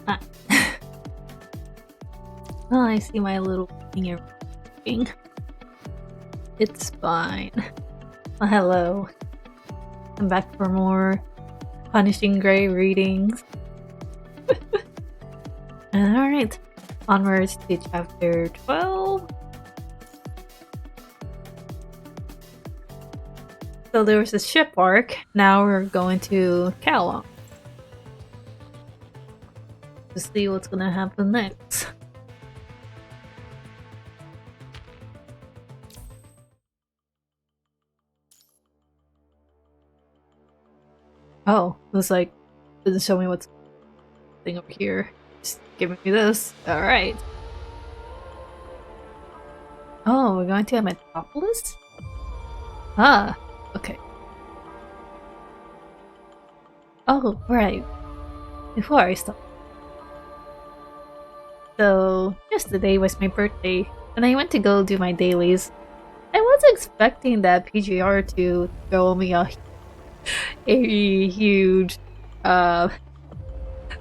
Ah. Oh, I see my little finger moving. It's fine. Oh, hello. I'm back for more Punishing Gray readings. Alright, onwards to chapter 12. So there was a ship arc, now we're going to Kowloong to see what's gonna happen next. Oh, looks like it doesn't show me what's thing over here. Just giving me this. Alright. Oh, we're going to a metropolis? Ah, okay. Oh, right. Before I start. So, yesterday was my birthday, and I went to go do my dailies. I was expecting that PGR to throw me a huge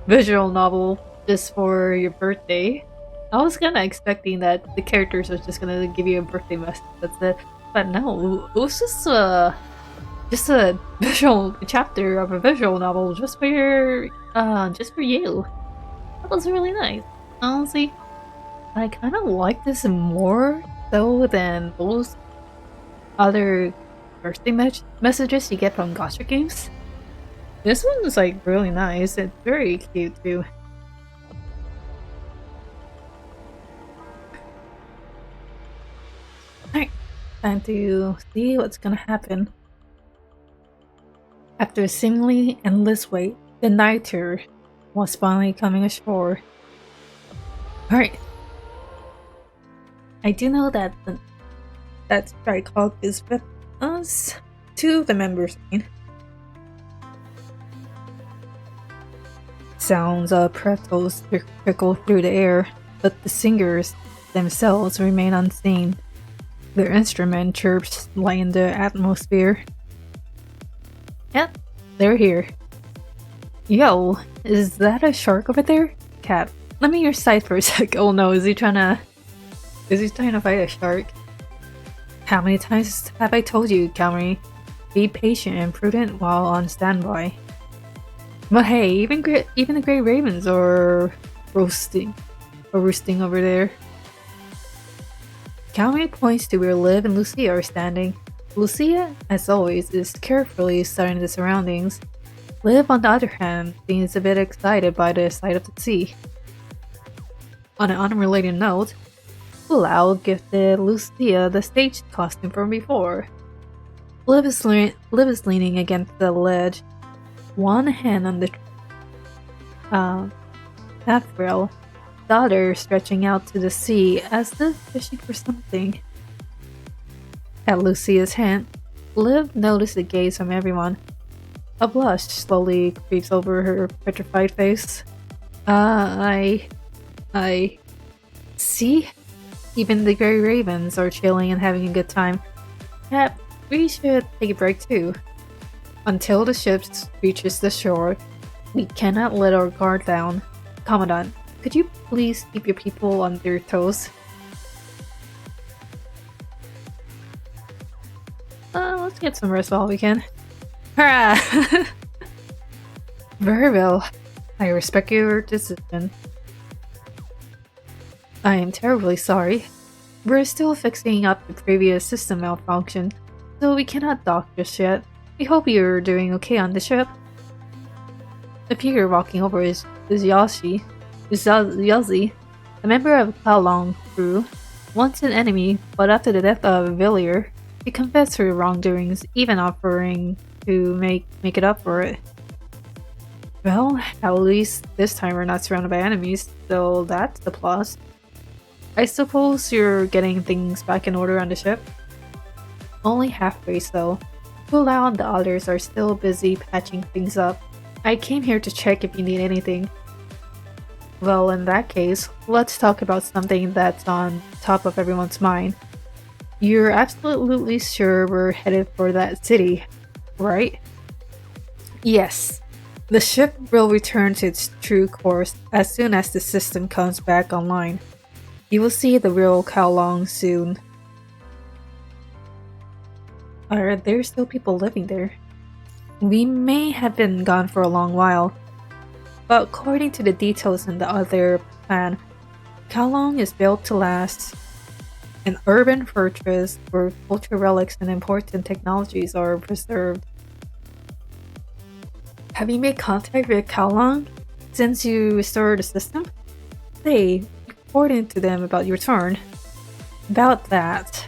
visual novel just for your birthday. I was kinda expecting that the characters are just gonna give you a birthday message, that's it. But no, it was just a visual chapter of a visual novel just for you. That was really nice. Honestly, I kind of like this more though than those other birthday messages you get from gacha games. This one's like really nice. It's very cute too. Alright, time to see what's gonna happen. After a seemingly endless wait, the nighter was finally coming ashore. Alright. I do know that that strike hawk is with us. Two of the members, Sounds of pretzels trickle through the air, but the singers themselves remain unseen. Their instrument chirps lighten the atmosphere. Yep, they're here. Yo, is that a shark over there? Cat, let me your side for a sec. Oh no, is he trying to fight a shark? How many times have I told you, Camry? Be patient and prudent while on standby. But hey, even the Grey Ravens are roosting over there. Camry points to where Liv and Lucia are standing. Lucia, as always, is carefully studying the surroundings. Liv, on the other hand, seems a bit excited by the sight of the sea. On an unrelated note, Kowloong gifted Lucia the stage costume from before. Liv is leaning against the ledge, one hand on the taffrail, the other stretching out to the sea as if fishing for something. At Lucia's hand, Liv noticed the gaze from everyone. A blush slowly creeps over her petrified face. I see? Even the Grey Ravens are chilling and having a good time. Yep, we should take a break too. Until the ship reaches the shore, we cannot let our guard down. Commandant, could you please keep your people on their toes? Let's get some rest while we can. Hurrah! Very well. I respect your decision. I am terribly sorry. We're still fixing up the previous system malfunction, so we cannot dock just yet. We hope you're doing okay on the ship. The figure walking over is Yazi, a member of Kowloong crew. Once an enemy, but after the death of Villier, he confessed her wrongdoings, even offering to make it up for it. Well, at least this time we're not surrounded by enemies, so that's the plus. I suppose you're getting things back in order on the ship? Only halfway so. Kowloong and the others are still busy patching things up. I came here to check if you need anything. Well, in that case, let's talk about something that's on top of everyone's mind. You're absolutely sure we're headed for that city, right? Yes. The ship will return to its true course as soon as the system comes back online. You will see the real Kowloong soon. Are there still people living there? We may have been gone for a long while, but according to the details in the other plan, Kowloong is built to last. An urban fortress where cultural relics and important technologies are preserved. Have you made contact with Kowloong since you restored the system? Say, reporting to them about your return. About that.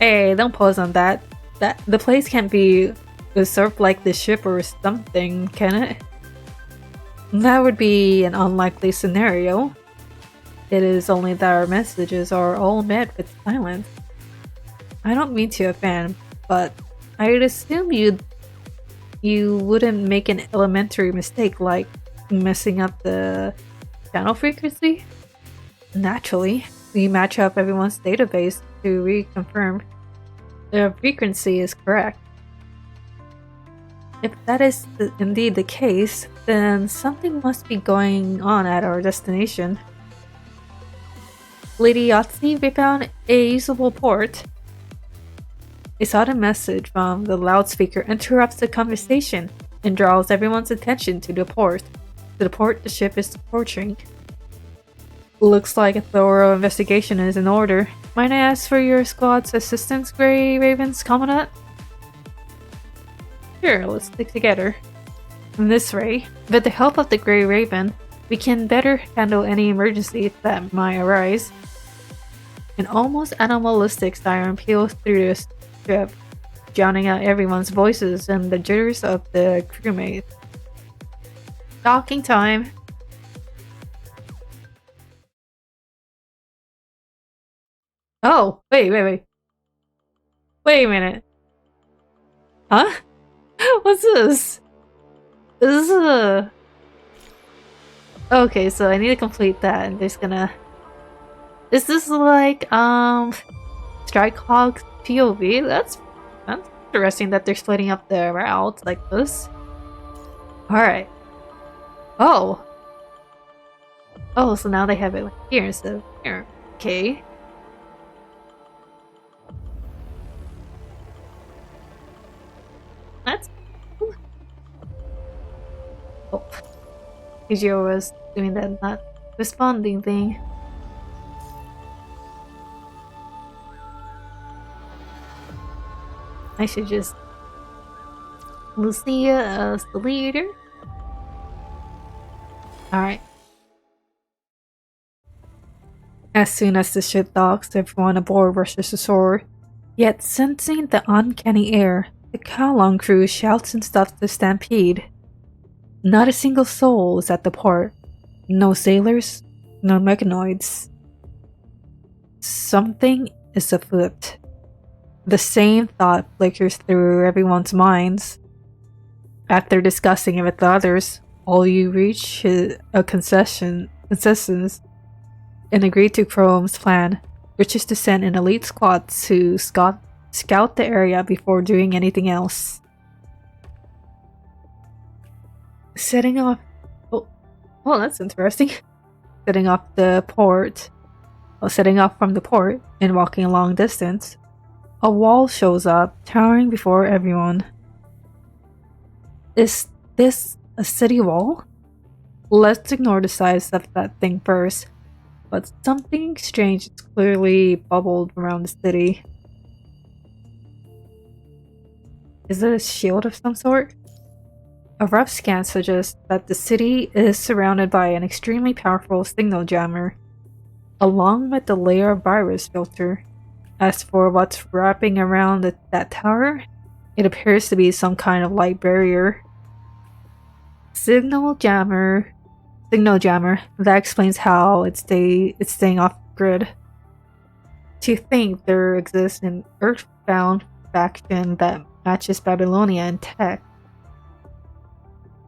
Hey, don't pause on that. The place can't be usurped like the ship or something, can it? That would be an unlikely scenario. It is only that our messages are all met with silence. I don't mean to offend, but I'd assume you wouldn't make an elementary mistake like messing up the channel frequency? Naturally, we match up everyone's database to reconfirm the frequency is correct. If that is indeed the case, then something must be going on at our destination. Lady Yahtzee, we found a usable port. A sudden message from the loudspeaker interrupts the conversation and draws everyone's attention to the port. To the port the ship is approaching. Looks like a thorough investigation is in order. Might I ask for your squad's assistance, Grey Raven's Commandant? Sure, let's stick together. In this way, with the help of the Grey Raven, we can better handle any emergencies that might arise. An almost animalistic siren peals through the ship, drowning out everyone's voices and the jitters of the crewmates. Docking time! Oh, wait. Wait a minute. Huh? What's this? Is this a... Okay, so I need to complete that and there's gonna... Is this like, Strike Hog's POV? That's interesting that they're splitting up the route like this. Alright. Oh! Oh, so now they have it like here instead of here. Okay. That's cool. Oh. PGR was doing that not responding thing. I should just Lucia as the leader. Alright. As soon as the ship docks, everyone aboard rushes ashore. Yet sensing the uncanny air, the Kowloong crew shouts and stops the stampede. Not a single soul is at the port. No sailors, no mechanoids. Something is afoot. The same thought flickers through everyone's minds. After discussing it with the others, all you reach is a consensus and agree to Chrome's plan, which is to send an elite squad to scout the area before doing anything else. Setting off... Oh, that's interesting. Setting off from the port and walking a long distance, a wall shows up, towering before everyone. Is this a city wall? Let's ignore the size of that thing first, but something strange is clearly bubbled around the city. Is it a shield of some sort? A rough scan suggests that the city is surrounded by an extremely powerful signal jammer, along with the layer of virus filter. As for what's wrapping around that tower, it appears to be some kind of light barrier. Signal jammer. That explains how it's staying off grid. To think there exists an earthbound faction that matches Babylonia in tech.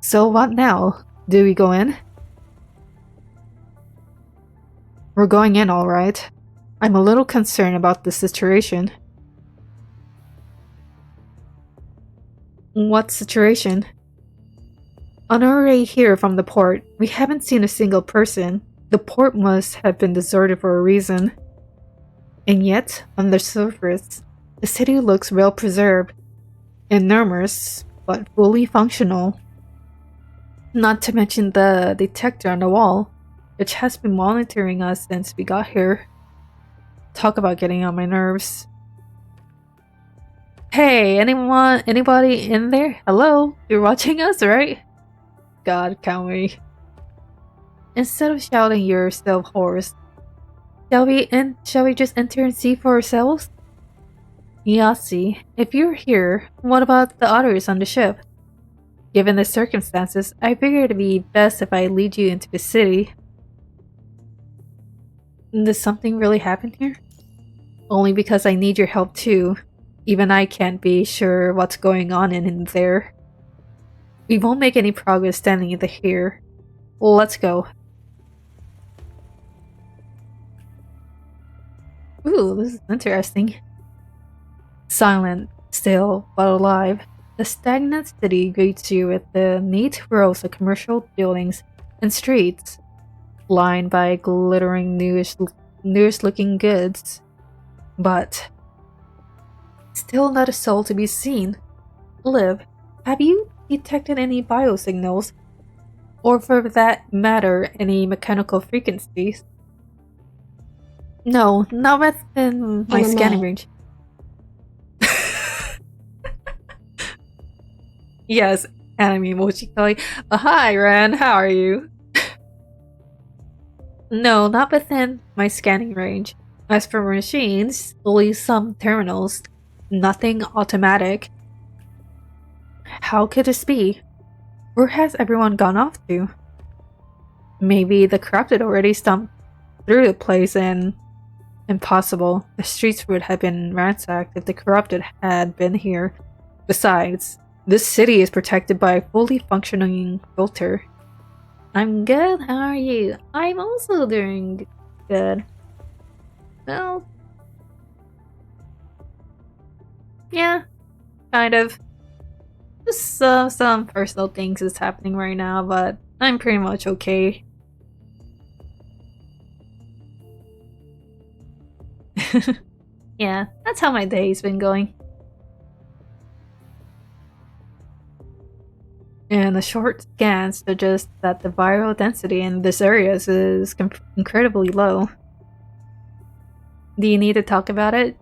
So what now? Do we go in? We're going in, alright. I'm a little concerned about the situation. What situation? On our way here from the port, we haven't seen a single person. The port must have been deserted for a reason. And yet, on the surface, the city looks well preserved, enormous, but fully functional. Not to mention the detector on the wall, which has been monitoring us since we got here. Talk about getting on my nerves. Hey, anybody in there? Hello? You're watching us, right? God, can't we? Instead of shouting yourself hoarse, shall we just enter and see for ourselves? Yasi, if you're here, what about the others on the ship? Given the circumstances, I figured it'd be best if I lead you into the city. Does something really happen here? Only because I need your help too. Even I can't be sure what's going on in there. We won't make any progress standing here. Let's go. Ooh, this is interesting. Silent, still, but alive. The stagnant city greets you with the neat rows of commercial buildings and streets, lined by glittering newish-looking goods. But still not a soul to be seen. Liv, have you detected any biosignals? Or for that matter, any mechanical frequencies? No, not within my scanning range. Yes, anime Mochikoi. Hi, Ren, how are you? No, not within my scanning range. As for machines, only some terminals. Nothing automatic. How could this be? Where has everyone gone off to? Maybe the corrupted already stomped through the place and... Impossible. The streets would have been ransacked if the corrupted had been here. Besides, this city is protected by a fully functioning filter. I'm good, how are you? I'm also doing good. Well... yeah, kind of. Just some personal things is happening right now, but I'm pretty much okay. Yeah, that's how my day's been going. And a short scan suggests that the viral density in this area is incredibly low. Do you need to talk about it?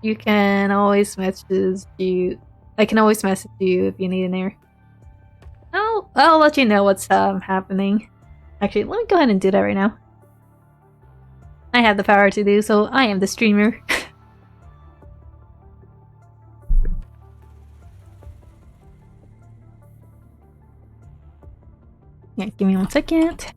You can always message you. I can always message you if you need an air. I'll let you know what's happening. Actually, let me go ahead and do that right now. I have the power to do so. I am the streamer. Yeah, give me 1 second.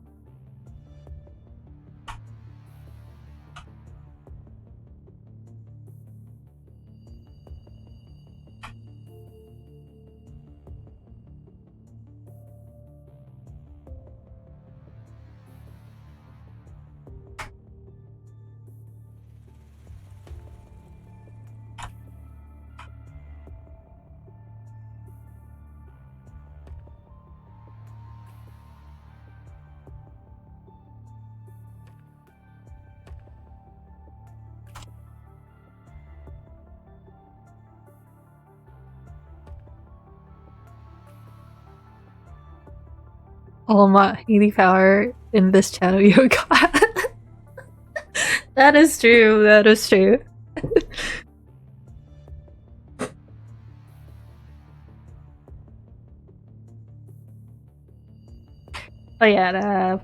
All my healing power in this channel you got. That is true, that is true. Oh yeah,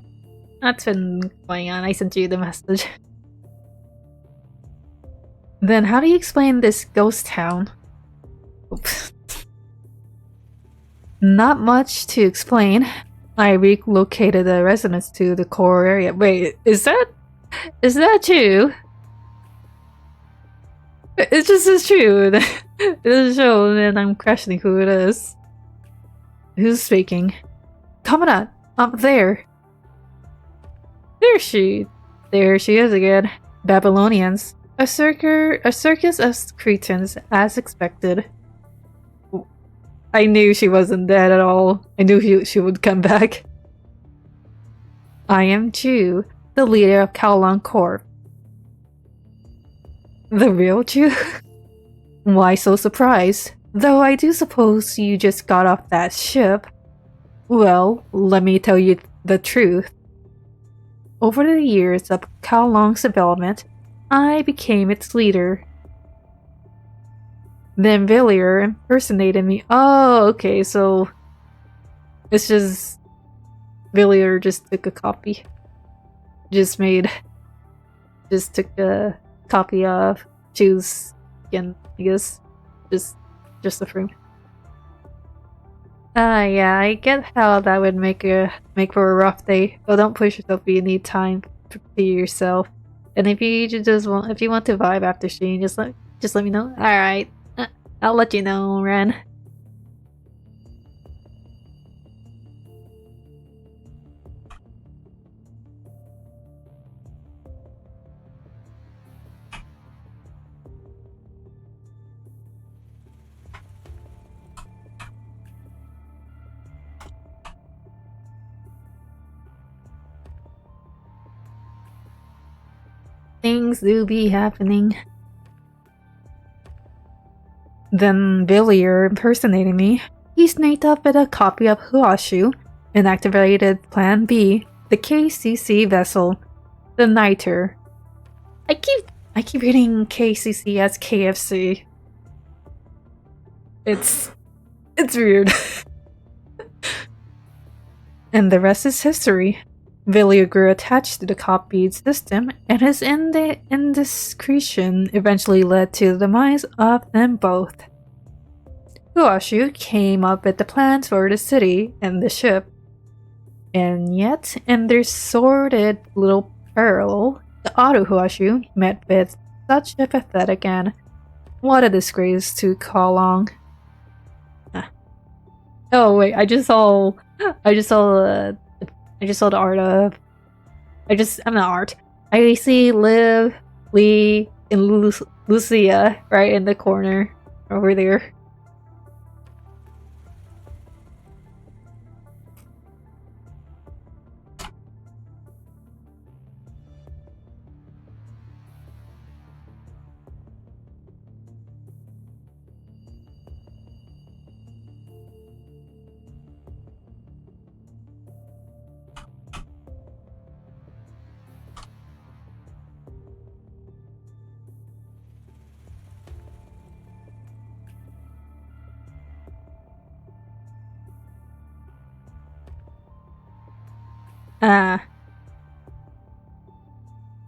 that's been going on. I sent you the message. Then how do you explain this ghost town? Oops. Not much to explain. I relocated the residents to the core area. Wait, is that true? It just is true. It doesn't show, and I'm questioning who it is. Who's speaking? Commandant, up there. There she is again. Babylonians. A circus of cretins, as expected. I knew she wasn't dead at all. I knew she would come back. I am Chu, the leader of Kowloong Corp. The real Chu? Why so surprised? Though I do suppose you just got off that ship. Well, let me tell you the truth. Over the years of Kowloong's development, I became its leader. Then Villier impersonated me. Oh, okay, so it's just Villier just took a copy. Just took a copy of Chu's skin, I guess. Just the frame. Yeah, I get how that would make for a rough day, but don't push yourself. You need time to be yourself. And if you want to vibe after stream, just let me know. All right, I'll let you know, Ren. Things do be happening. Then Villier impersonating me. He snaked up at a copy of Huashu and activated Plan B, the KCC vessel, the Niter. I keep reading KCC as KFC. It's weird. And the rest is history. Villier grew attached to the copied system, and his indiscretion eventually led to the demise of them both. Huashu came up with the plans for the city and the ship. And yet, in their sordid little peril, the auto Huashu met with such a pathetic end. What a disgrace to Kowloong. Oh wait, I just saw the art of. I'm not art. I see Liv, Lee, and Lucia right in the corner over there.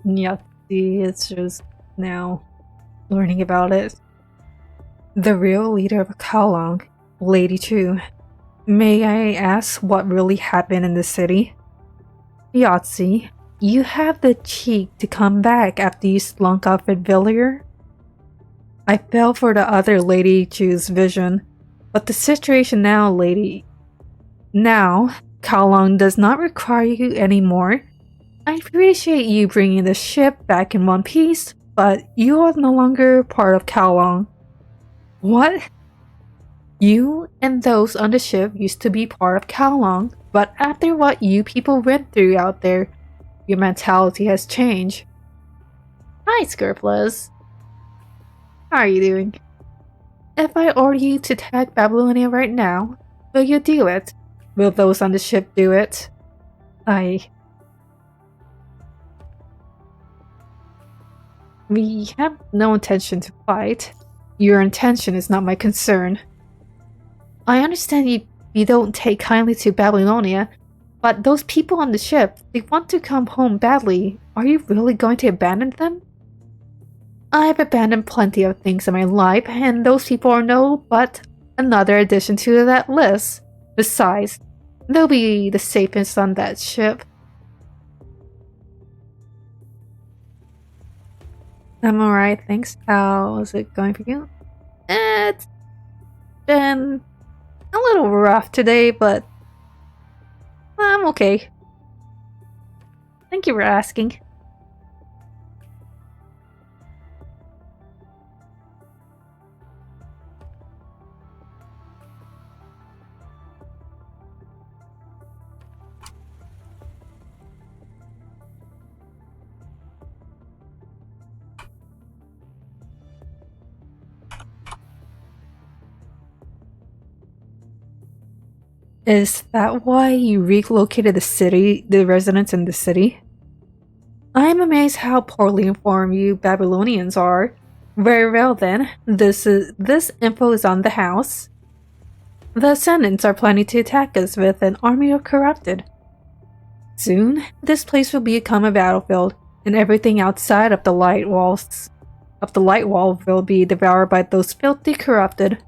Yeah, see, it's just now learning about it. The real leader of Kowloong, Lady Chu. May I ask what really happened in the city? Yahtzee, you have the cheek to come back after you slunk off at Villier? I fell for the other Lady Chu's vision, but the situation now, Kowloong does not require you anymore. I appreciate you bringing the ship back in one piece, but you are no longer part of Kowloong. What? You and those on the ship used to be part of Kowloong, but after what you people went through out there, your mentality has changed. Hi, Scarfless. How are you doing? If I order you to attack Babylonia right now, will you do it? Will those on the ship do it? We have no intention to fight. Your intention is not my concern. I understand you don't take kindly to Babylonia, but those people on the ship, they want to come home badly. Are you really going to abandon them? I've abandoned plenty of things in my life, and those people are no but another addition to that list. Besides, they'll be the safest on that ship. I'm alright, thanks. How's it going for you? It's been a little rough today, but I'm okay. Thank you for asking. Is that why you relocated the residents in the city? I am amazed how poorly informed you Babylonians are. Very well then, this info is on the house. The Ascendants are planning to attack us with an army of corrupted. Soon, this place will become a battlefield, and everything outside of the light wall will be devoured by those filthy corrupted.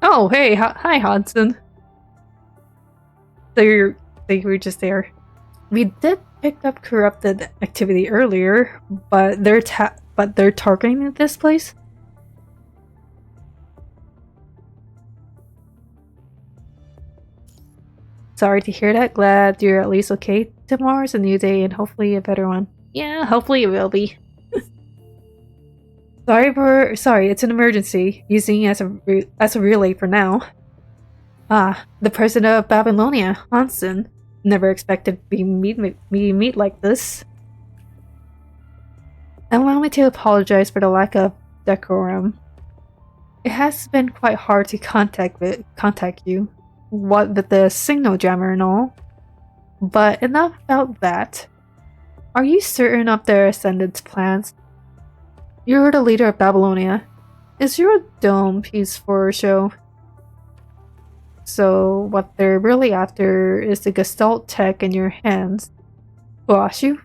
Oh, hey, hi, Hudson. So you were just there. We did pick up corrupted activity earlier, but they're targeting this place. Sorry to hear that. Glad you're at least okay. Tomorrow's a new day and hopefully a better one. Yeah, hopefully it will be. Sorry, it's an emergency. Using it as a relay for now. Ah, the president of Babylonia, Hansen. Never expected me meet like this. Allow me to apologize for the lack of decorum. It has been quite hard to contact you. What with the signal jammer and all. But enough about that. Are you certain of their Ascendant's plans? You're the leader of Babylonia. Is your dome piece for a show? So what they're really after is the Gestalt tech in your hands. Washu?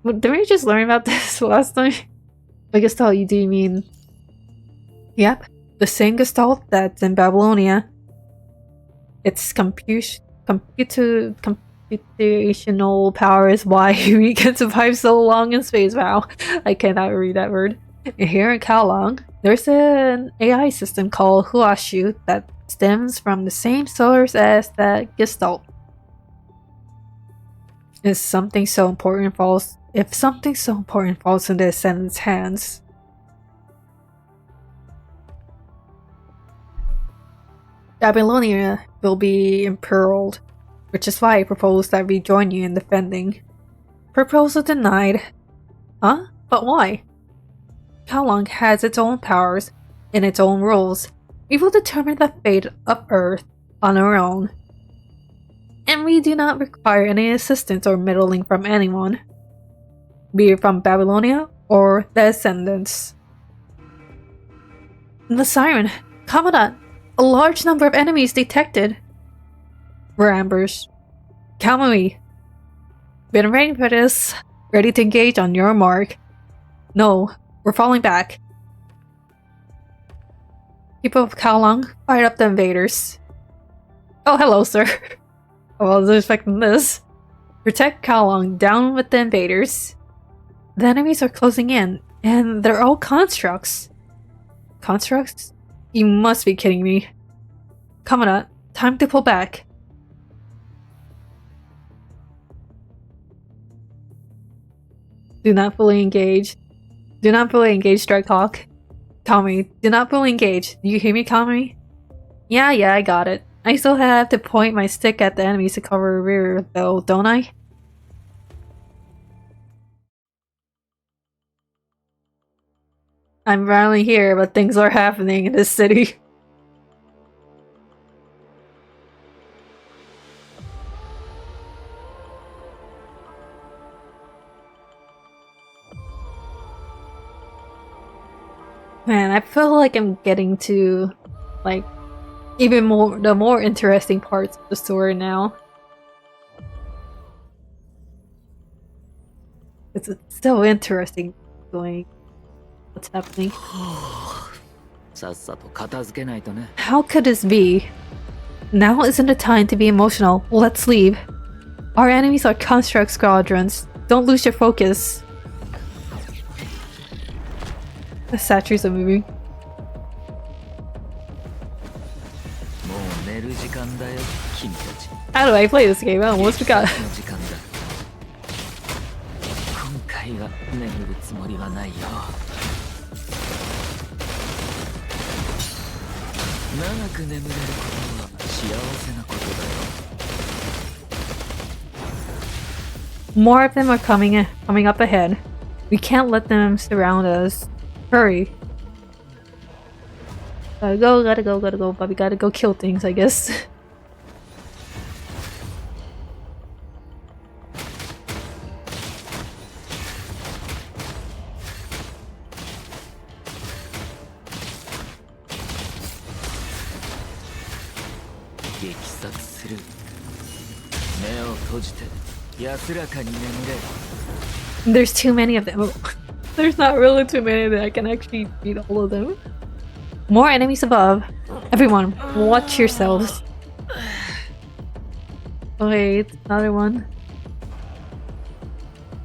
Didn't we just learn about this last time? By Gestalt, do you mean... Yep, the same Gestalt that's in Babylonia. Its computational power is why we can survive so long in space. Wow, I cannot read that word. Here in Kowloong, there's an AI system called Huashu that stems from the same source as that Gestalt. If something so important falls in the Ascendant's hands, Babylonia will be imperiled, which is why I propose that we join you in defending. Proposal denied. Huh? But why? Kowloong has its own powers and its own rules. We will determine the fate of Earth on our own. And we do not require any assistance or meddling from anyone, be it from Babylonia or the Ascendants. The siren! Commandant! A large number of enemies detected! We're ambushed. Kamui! Been ready for this. Ready to engage on your mark. No, we're falling back. People of Kowloong, fight up the invaders. Oh, hello, sir. I wasn't expecting this. Protect Kowloong, down with the invaders. The enemies are closing in, and they're all constructs. Constructs? You must be kidding me. Commandant, time to pull back. Do not fully engage. Do not fully engage, Strikehawk. Kami, do not fully engage. Do you hear me, Kami? Yeah, I got it. I still have to point my stick at the enemies to cover rear, though, don't I? I'm finally here, but things are happening in this city. Man, I feel like I'm getting to, like, even the more interesting parts of the story now. It's so interesting going what's happening. How could this be? Now isn't the time to be emotional. Let's leave. Our enemies are construct squadrons. Don't lose your focus. The statues are moving. How do I play this game? I almost forgot. More of them are coming up ahead. We can't let them surround us. Hurry. Gotta go, but we gotta go kill things, I guess. There's too many of them. There's not really too many that I can actually beat all of them. More enemies above. Everyone, watch yourselves. Wait, another one.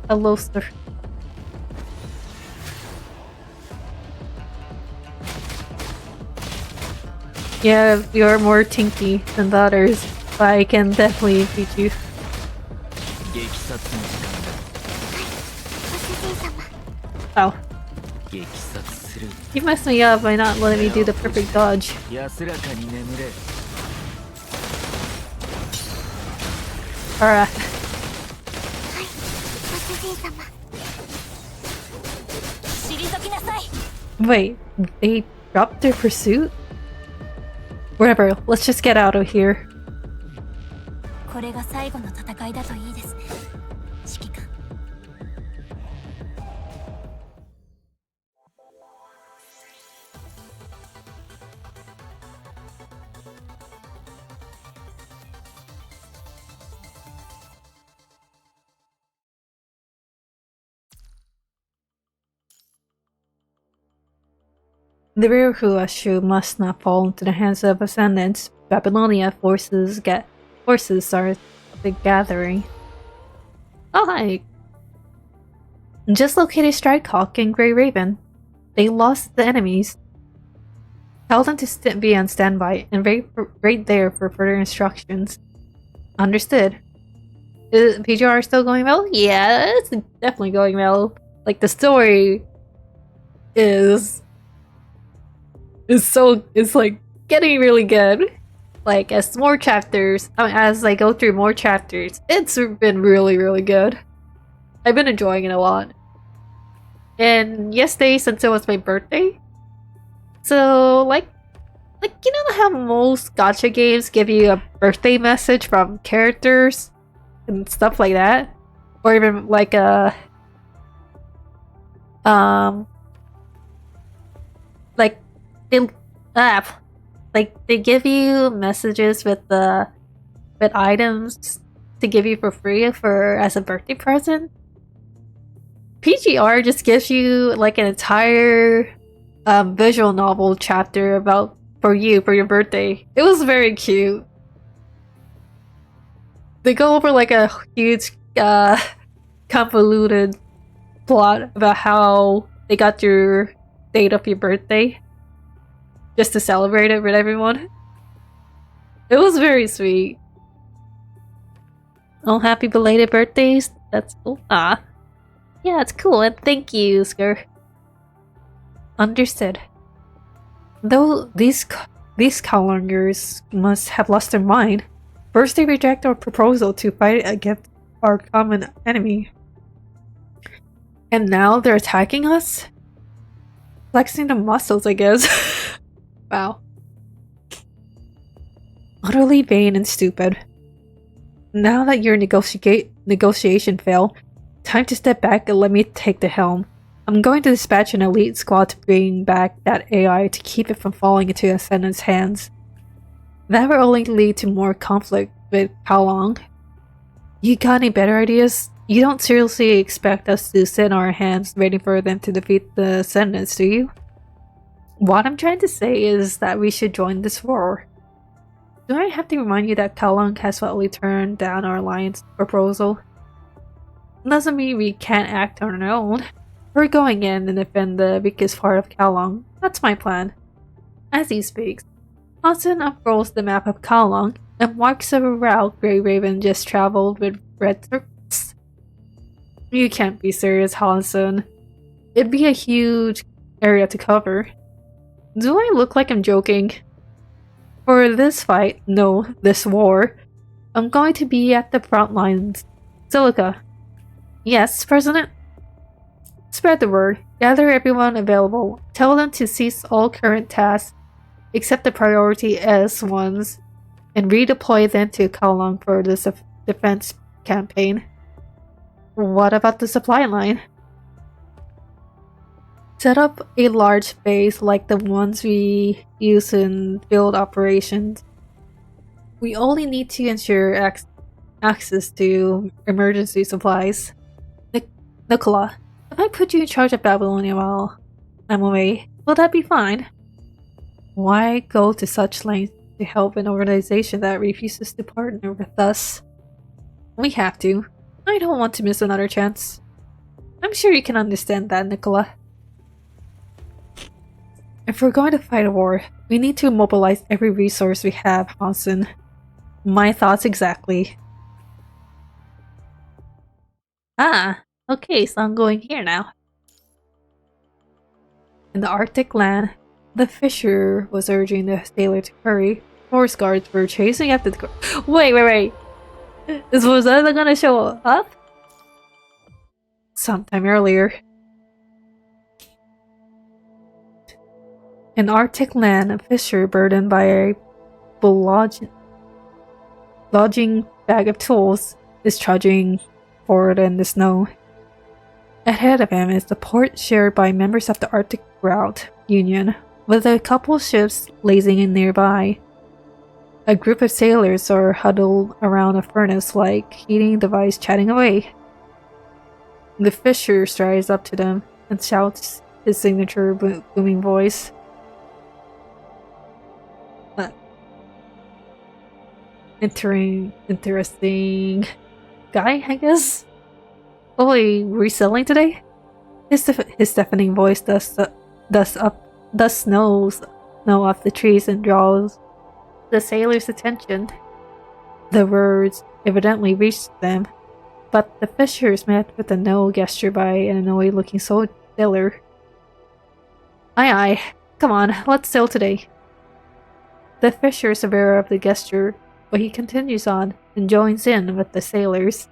Hello, sir. Yeah, you're more tinky than the others, but I can definitely beat you. Oh. You messed me up by not letting me do the perfect dodge. Alright. Wait, they dropped their pursuit? Whatever, let's just get out of here. The Ryuhu must not fall into the hands of ascendants. Babylonia forces start a big gathering. Oh hi! Just located Strikehawk and Grey Raven. They lost the enemies. Tell them to be on standby and wait there for further instructions. Understood. Is PGR still going well? Yeah, it's definitely going well. Like the story is like getting really good. Like as more chapters, as I go through more chapters, it's been really good. I've been enjoying it a lot. And yesterday, since it was my birthday, so like you know how most gacha games give you a birthday message from characters and stuff like that, or even like a like they give you messages with items to give you for free as a birthday present. PGR just gives you like an entire visual novel chapter for your birthday. It was very cute. They go over like a huge convoluted plot about how they got your date of your birthday just to celebrate it with everyone. It was very sweet. Oh, happy belated birthdays. That's cool. Ah. Yeah, it's cool, and thank you, Skur. Understood. Though these Kowloongers must have lost their mind. First they reject our proposal to fight against our common enemy. And now they're attacking us? Flexing the muscles, I guess. Wow. Utterly vain and stupid. Now that your negotiation failed, time to step back and let me take the helm. I'm going to dispatch an elite squad to bring back that AI to keep it from falling into Ascendant's hands. That will only lead to more conflict with Kowloong. You got any better ideas? You don't seriously expect us to sit on our hands waiting for them to defeat the Ascendants, do you? What I'm trying to say is that we should join this war. Do I have to remind you that Kowloong has flatly turned down our alliance proposal? Doesn't mean we can't act on our own. We're going in and defend the weakest part of Kowloong. That's my plan. As he speaks, Hansen unrolls the map of Kowloong and marks a route Grey Raven just traveled with red circles. You can't be serious, Hansen. It'd be a huge area to cover. Do I look like I'm joking? For this fight, no, this war, I'm going to be at the front lines. Silica. Yes, President? Spread the word. Gather everyone available. Tell them to cease all current tasks. Accept the priority S ones and redeploy them to Kowloong for the defense campaign. What about the supply line? Set up a large base like the ones we use in field operations. We only need to ensure access to emergency supplies. Nicola, if I put you in charge of Babylonia while I'm away, will that be fine? Why go to such lengths to help an organization that refuses to partner with us? We have to. I don't want to miss another chance. I'm sure you can understand that, Nicola. If we're going to fight a war, we need to mobilize every resource we have, Hansen. My thoughts exactly. Ah, okay, so I'm going here now. In the Arctic land, the fisher was urging the sailor to hurry. Forest guards were chasing after the Wait. Is Rosetta gonna show up? Sometime earlier. In Arctic land, a fisher burdened by a lodging bag of tools is trudging forward in the snow. Ahead of him is the port shared by members of the Arctic Route Union, with a couple ships lazing in nearby. A group of sailors are huddled around a furnace-like heating device chatting away. The fisher strides up to them and shouts his signature booming voice. Interesting guy, I guess? Oh, reselling today? His deafening voice dusts snow off the trees and draws the sailor's attention. The words evidently reached them, but the fishers met with a no gesture by an annoyed-looking sailor. Aye, come on, let's sail today. The fisher is aware of the gesture, but he continues on and joins in with the sailors.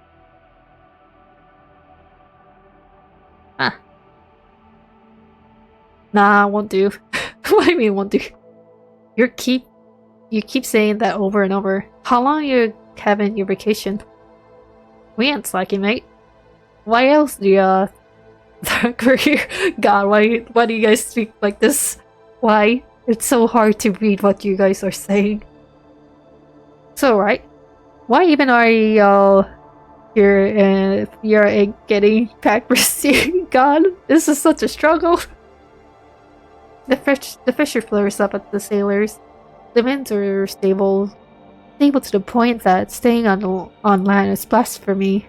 Nah, won't do. What do you mean won't do? You keep saying that over and over. How long are you having your vacation? We ain't slacking, mate. Why else do you we're here? God, why do you guys speak like this? Why? It's so hard to read what you guys are saying. So right, why even are y'all here if you're getting back receiving? God, this is such a struggle. The fisher flares up at the sailors. The winds are stable to the point that staying on land is blasphemy.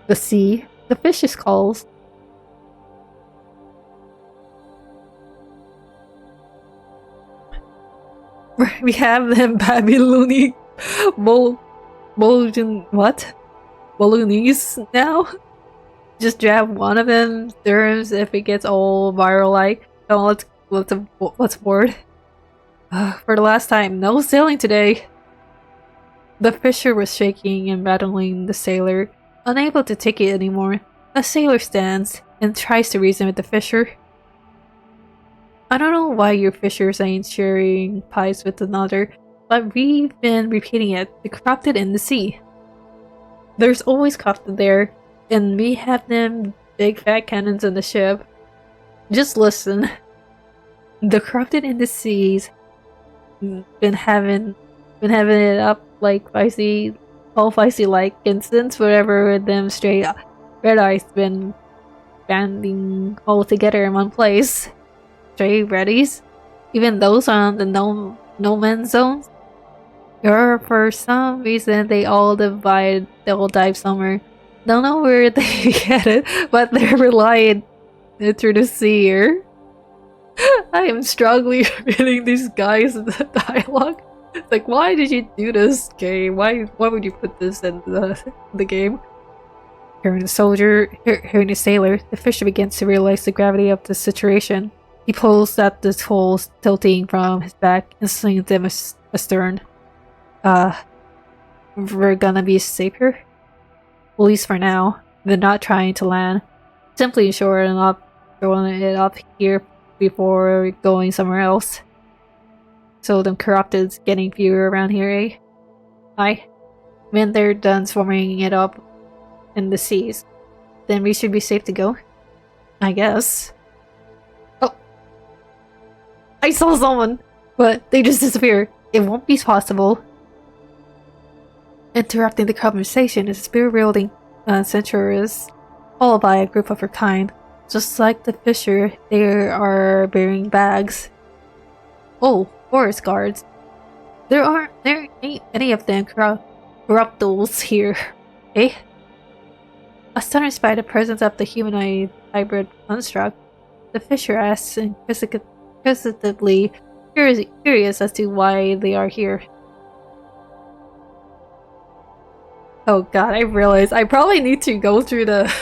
The sea, the fishes calls. We have them Babylonian Bolognese now? Just grab one of them, serves if it gets all viral like. Oh, let's board. For the last time, no sailing today. The fisher was shaking and rattling the sailor, unable to take it anymore. The sailor stands and tries to reason with the fisher. I don't know why your fishers ain't sharing pies with another, but we've been repeating it. The corrupted in the sea. There's always corrupted there, and we have them big fat cannons in the ship. Just listen. The corrupted in the seas been having it up like feisty like instance wherever them straight red eyes been banding all together in one place. Stray reddies, even those on the no man's zones. Or for some reason they all dive somewhere. Don't know where they get it, but they're relying through the sea here. I am struggling reading these guys in the dialogue. It's like, why did you do this game? Why would you put this in the game? Hearing the sailor, the fisher begins to realize the gravity of the situation. He pulls at the tools tilting from his back and slings them astern. We're gonna be safe here? At least for now. They're not trying to land. Simply throwing it up here before going somewhere else. So the corrupted's getting fewer around here, eh? Aye. When they're done swarming it up in the seas, then we should be safe to go. I guess. Oh! I saw someone! But they just disappeared. It won't be possible. Interrupting the conversation is a spear-wielding centaurus, followed by a group of her kind. Just like the fisher, they are bearing bags. Oh, forest guards. There ain't any of them corruptibles here, eh? Astonished by the presence of the humanoid hybrid construct, the fisher asks inquisitively curious as to why they are here. Oh god, I realized I probably need to go through the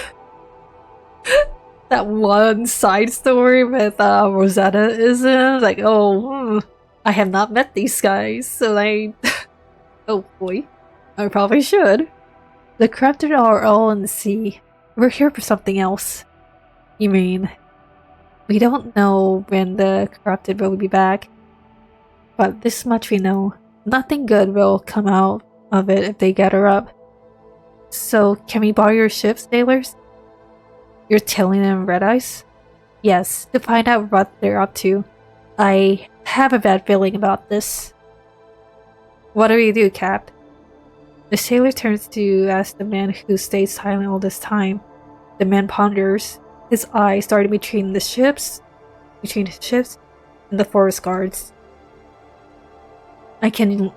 that one side story with Rosetta isn't like, oh, I have not met these guys, so oh boy, I probably should. The corrupted are all in the sea. We're here for something else. You mean? We don't know when the corrupted will be back, but this much we know. Nothing good will come out of it if they get her up. So, can we borrow your ship, sailors? You're telling them red ice? Yes, to find out what they're up to. I have a bad feeling about this. What do we do, Cap? The sailor turns to ask the man who stayed silent all this time. The man ponders, his eyes starting between his ships and the forest guards. I can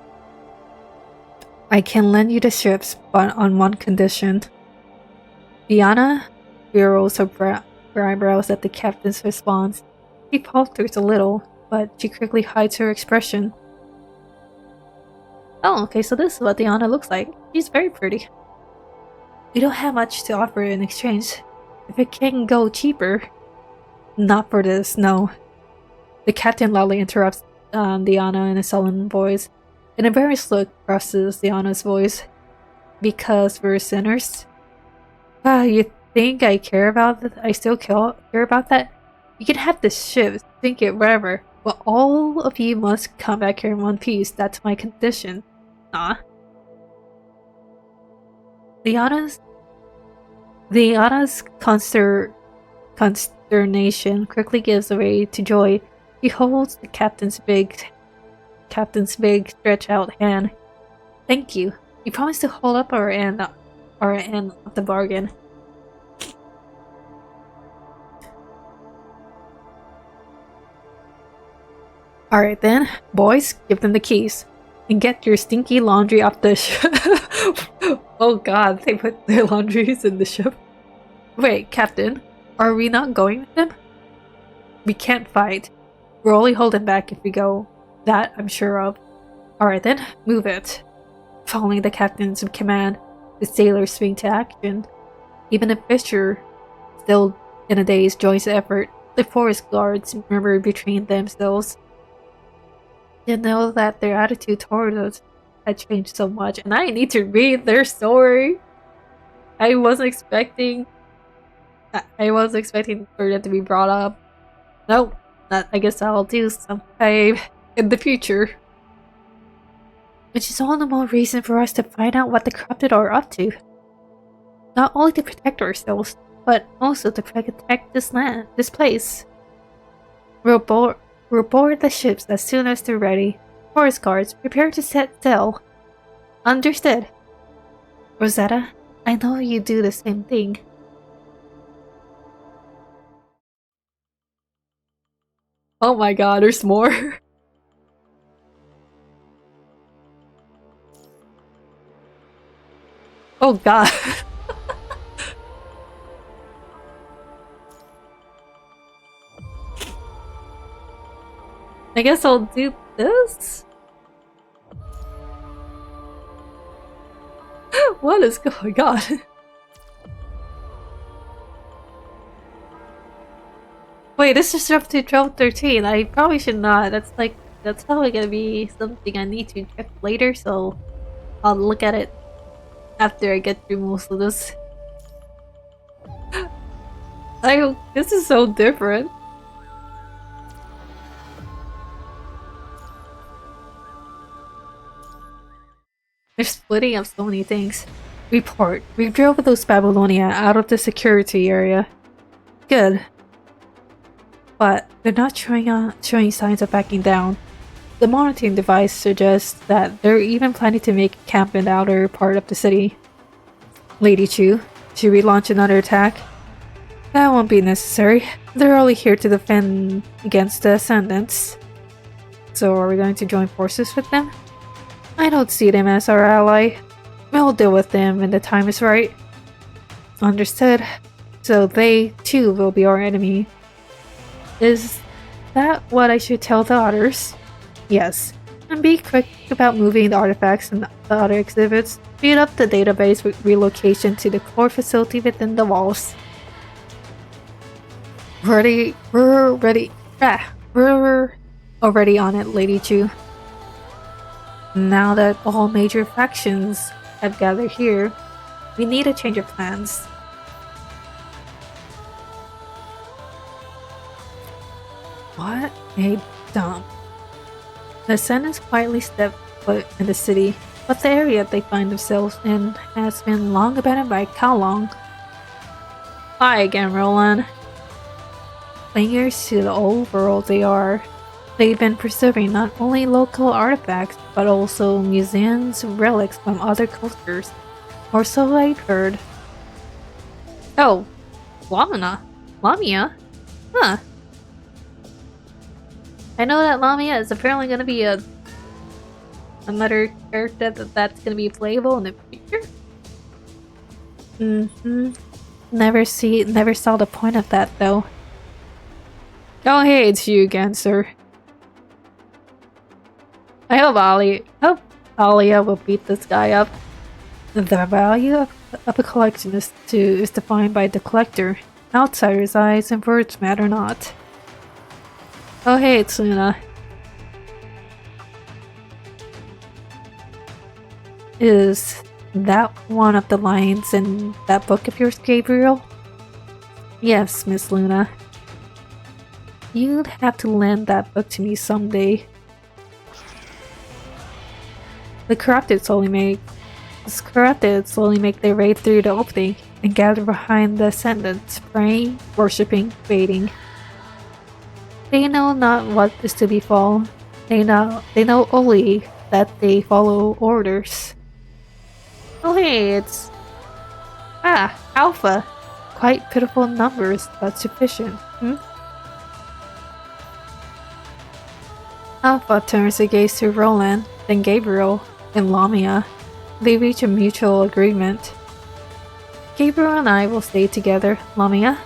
lend you the ships, but on one condition. Diana furrows her eyebrows at the captain's response. She falters a little, but she quickly hides her expression. Oh, okay, so this is what Diana looks like. She's very pretty. We don't have much to offer in exchange. If it can go cheaper... Not for this, no. The captain loudly interrupts Diana in a sullen voice. An embarrassed look crosses Diana's voice. Because we're sinners? You think I care about that? I still care about that? You can have the ship, sink it, whatever. But all of you must come back here in one piece. That's my condition. Nah. Diana's consternation quickly gives way to joy. He holds the captain's big stretch out hand. Thank you. You promised to hold up our end of the bargain. Alright then, boys, give them the keys. And get your stinky laundry off the ship. Oh god, they put their laundries in the ship. Wait, Captain, are we not going with them? We can't fight. We're only holding back if we go. That I'm sure of. Alright then, move it. Following the captain's command, the sailors swing to action. Even if Fisher, still in a daze, joins the effort, the forest guards murmur between themselves. They know that their attitude toward us had changed so much, and I need to read their story. I wasn't expecting for them to be brought up. Nope, I guess I'll do sometime in the future. Which is all the more reason for us to find out what the corrupted are up to. Not only to protect ourselves, but also to protect this place. We'll board the ships as soon as they're ready. Forest guards, prepare to set sail. Understood. Rosetta, I know you do the same thing. Oh my god, there's more. Oh god. I guess I'll do this? What is going on? Wait, this is up to 12:13. I probably should not. That's probably gonna be something I need to check later, so I'll look at it after I get through most of this. This is so different. They're splitting up so many things. Report. We drove those Babylonia out of the security area. Good. But they're not showing signs of backing down. The monitoring device suggests that they're even planning to make camp in the outer part of the city. Lady Chu, should we launch another attack? That won't be necessary. They're only here to defend against the Ascendants. So are we going to join forces with them? I don't see them as our ally. We'll deal with them when the time is right. Understood. So they, too, will be our enemy. Is that what I should tell the others? Yes. And be quick about moving the artifacts and the other exhibits. Speed up the database with relocation to the core facility within the walls. We're already on it, Lady Chu. Now that all major factions have gathered here, we need a change of plans. What a dump. The Ascendants quietly stepped foot in the city, but the area they find themselves in has been long abandoned by Kowloong. Hi again, Roland. Clingers to the old world they are. They've been preserving not only local artifacts, but also museums and relics from other cultures. Or so I've heard. Oh, Lamia? Huh. I know that Lamia is apparently going to be another character that's going to be playable in the future. Never saw the point of that though. Oh hey, it's you again, sir. I hope Alia will beat this guy up. The value of a collection is defined by the collector. Outsider's eyes and words matter not. Oh hey, it's Luna. Is that one of the lines in that book of yours, Gabriel? Yes, Miss Luna. You'd have to lend that book to me someday. The corrupted slowly make their way through the opening and gather behind the Ascendants, praying, worshipping, waiting. They know not what is to befall. They know only that they follow orders. Oh hey, it's Alpha. Quite pitiful numbers, but sufficient. Alpha turns to gaze to Roland, then Gabriel, and Lamia. They reach a mutual agreement. Gabriel and I will stay together, Lamia.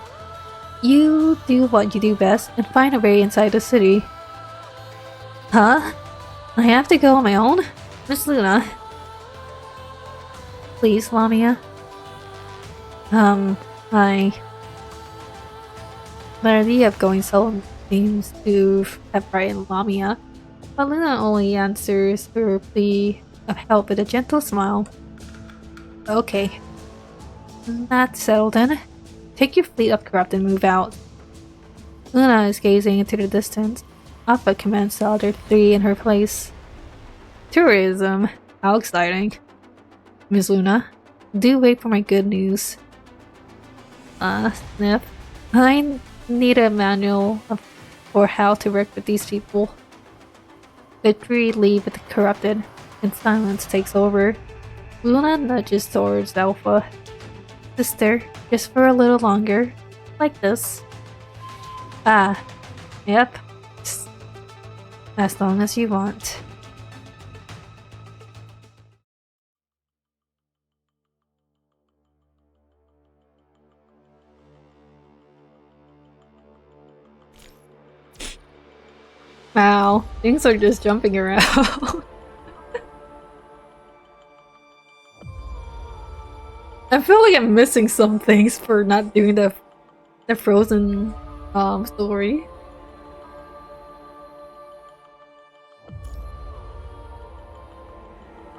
You do what you do best and find a way inside the city. Huh? I have to go on my own? Miss Luna. Please, Lamia. The idea of going solo seems to have frightened Lamia, but Luna only answers her plea of help with a gentle smile. Okay. That's settled then. Take your fleet up, Corrupt, and move out. Luna is gazing into the distance. Alpha commands the other three in her place. Tourism. How exciting. Miss Luna, do wait for my good news. Sniff. I need a manual for how to work with these people. The three leave with the Corrupted, and silence takes over. Luna nudges towards Alpha. Sister, just for a little longer. Like this. Yep. As long as you want. Wow, things are just jumping around. I feel like I'm missing some things for not doing the Frozen story.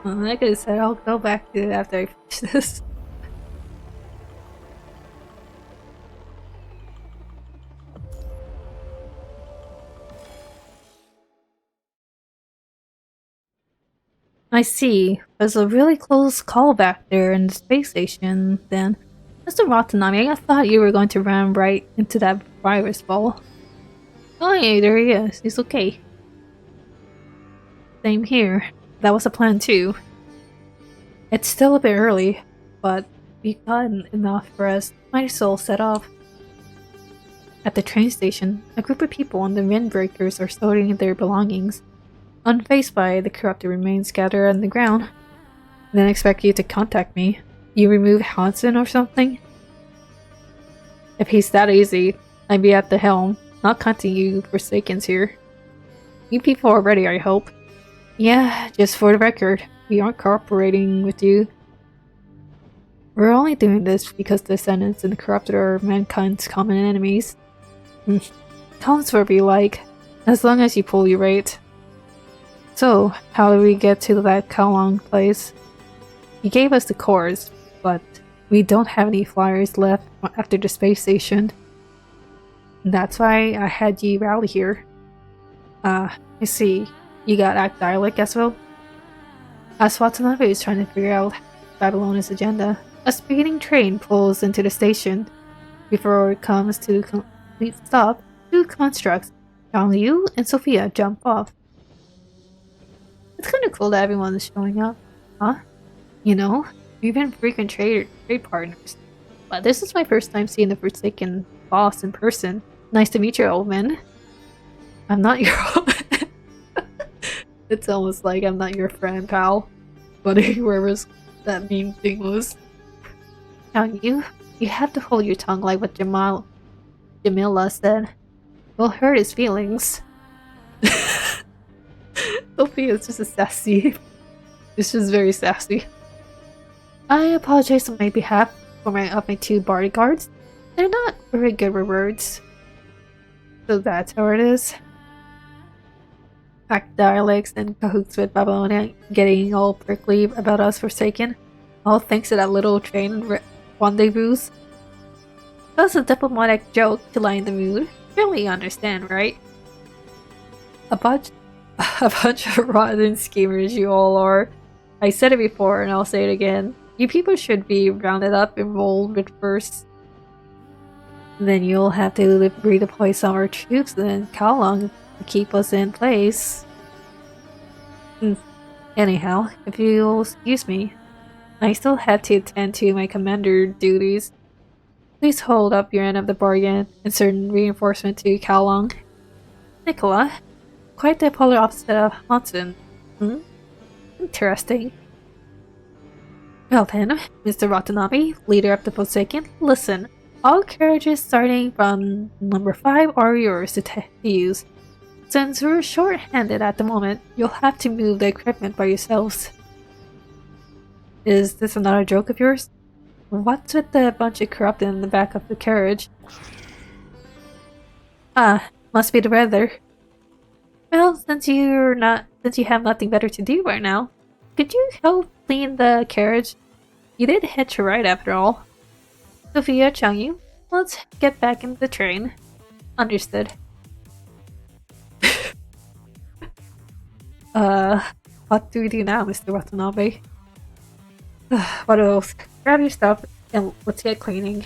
Like I said, I'll go back to it after I finish this. I see. There's a really close call back there in the space station, then. Mr. Watanabe, I thought you were going to ram right into that virus ball. Oh yeah, there he is. He's okay. Same here. That was a plan too. It's still a bit early, but we've gotten enough rest. My soul set off. At the train station, a group of people on the windbreakers are sorting their belongings. Unfazed by the corrupted remains scattered on the ground. I didn't expect you to contact me. You removed Hansen or something? If he's that easy, I'd be at the helm, not counting you Forsakens here. You people are ready, I hope. Yeah, just for the record, we aren't cooperating with you. We're only doing this because the descendants and the corrupted are mankind's common enemies. Tell us where we like, as long as you pull your weight. So, how do we get to that Kowloong place? You gave us the cores, but we don't have any flyers left after the space station. That's why I had you rally here. I see. You got act dialect as well? As Watanabe is trying to figure out Babylonia's agenda, a speeding train pulls into the station. Before it comes to a complete stop, two constructs, Zhang Liu and Sophia, jump off. It's kind of cool that everyone is showing up, huh? You know, we've been freaking trade partners. But this is my first time seeing the Forsaken boss in person. Nice to meet you, old man. I'm not your It's almost like I'm not your friend, pal. But whoever's that meme thing was. Now you have to hold your tongue like what Jamila said. It'll hurt his feelings. Sophie is just a sassy. It's just very sassy. I apologize on my behalf for my two bodyguards. They're not very good with words. So that's how it is. Act dialects and cahoots with Babylonia getting all prickly about us Forsaken. All thanks to that little train rendezvous. That's a diplomatic joke to lighten the mood. Surely you understand, right? A bunch of rotten schemers you all are. I said it before and I'll say it again. You people should be rounded up and rolled with first. Then you'll have to redeploy some of our troops in Kowloong to keep us in place. Anyhow, if you'll excuse me, I still have to attend to my commander duties. Please hold up your end of the bargain and send reinforcement to Kowloong. Nicola, quite the polar opposite of Hansen. Interesting. Well then, Mr. Watanabe, leader of the Forsaken, listen. All carriages starting from number 5 are yours to use. Since we're short-handed at the moment, you'll have to move the equipment by yourselves. Is this another joke of yours? What's with the bunch of corrupted in the back of the carriage? Must be the weather. Well, since you have nothing better to do right now, could you help clean the carriage? You did hitch a ride after all. Sophia, Changyu, let's get back in the train. Understood. What do we do now, Mr. Watanabe? What else? Grab your stuff and let's get cleaning.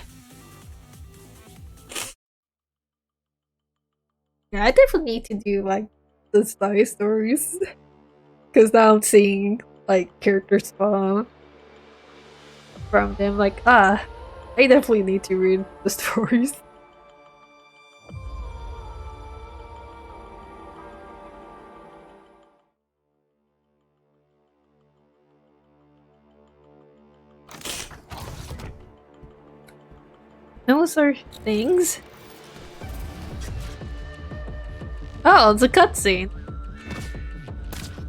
Yeah, I definitely need to do like the side stories. Because now I'm seeing like characters from them like, I definitely need to read the stories. Those are things. Oh, it's a cutscene.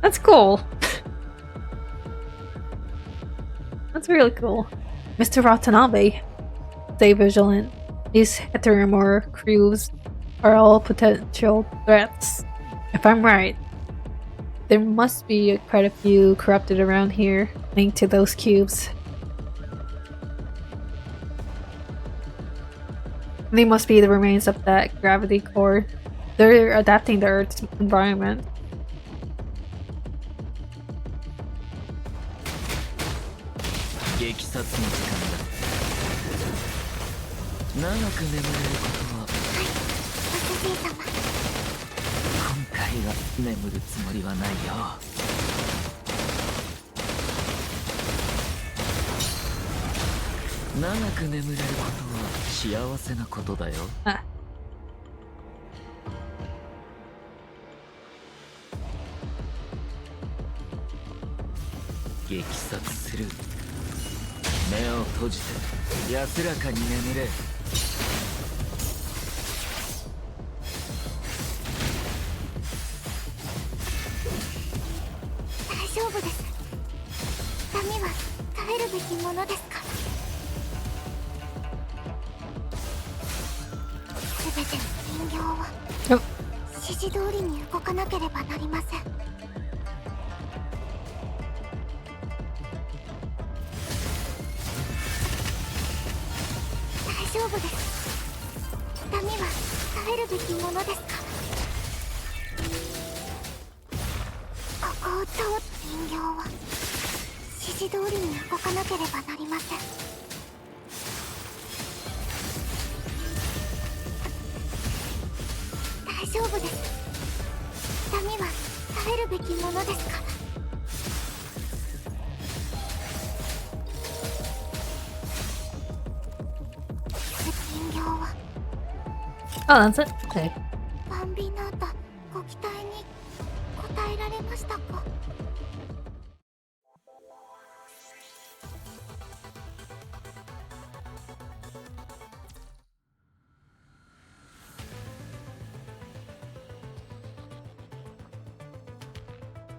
That's cool. That's really cool. Mr. Watanabe, stay vigilant. These Heteromore crews are all potential threats. If I'm right, there must be quite a few corrupted around here linked to those cubes. They must be the remains of that gravity core. They're adapting to Earth's environment. 激殺の時間だ。長く眠れることは。はい、ご主人様。今回は眠るつもりはないよ。長く眠れることは幸せなことだよ。あ。激殺する。目を閉じて安らかに眠れ。大丈夫です。痛みは耐えるべきものですから。全ての人形は指示通りに動かなければなりません。大丈夫です。痛みは耐えるべきものですから。ここを通る人形は指示通りに動かなければなりません。大丈夫です。痛みは耐えるべきものですから。人形は Oh, that's it? Okay. バンビーナータ、ご期待に応えられましたか？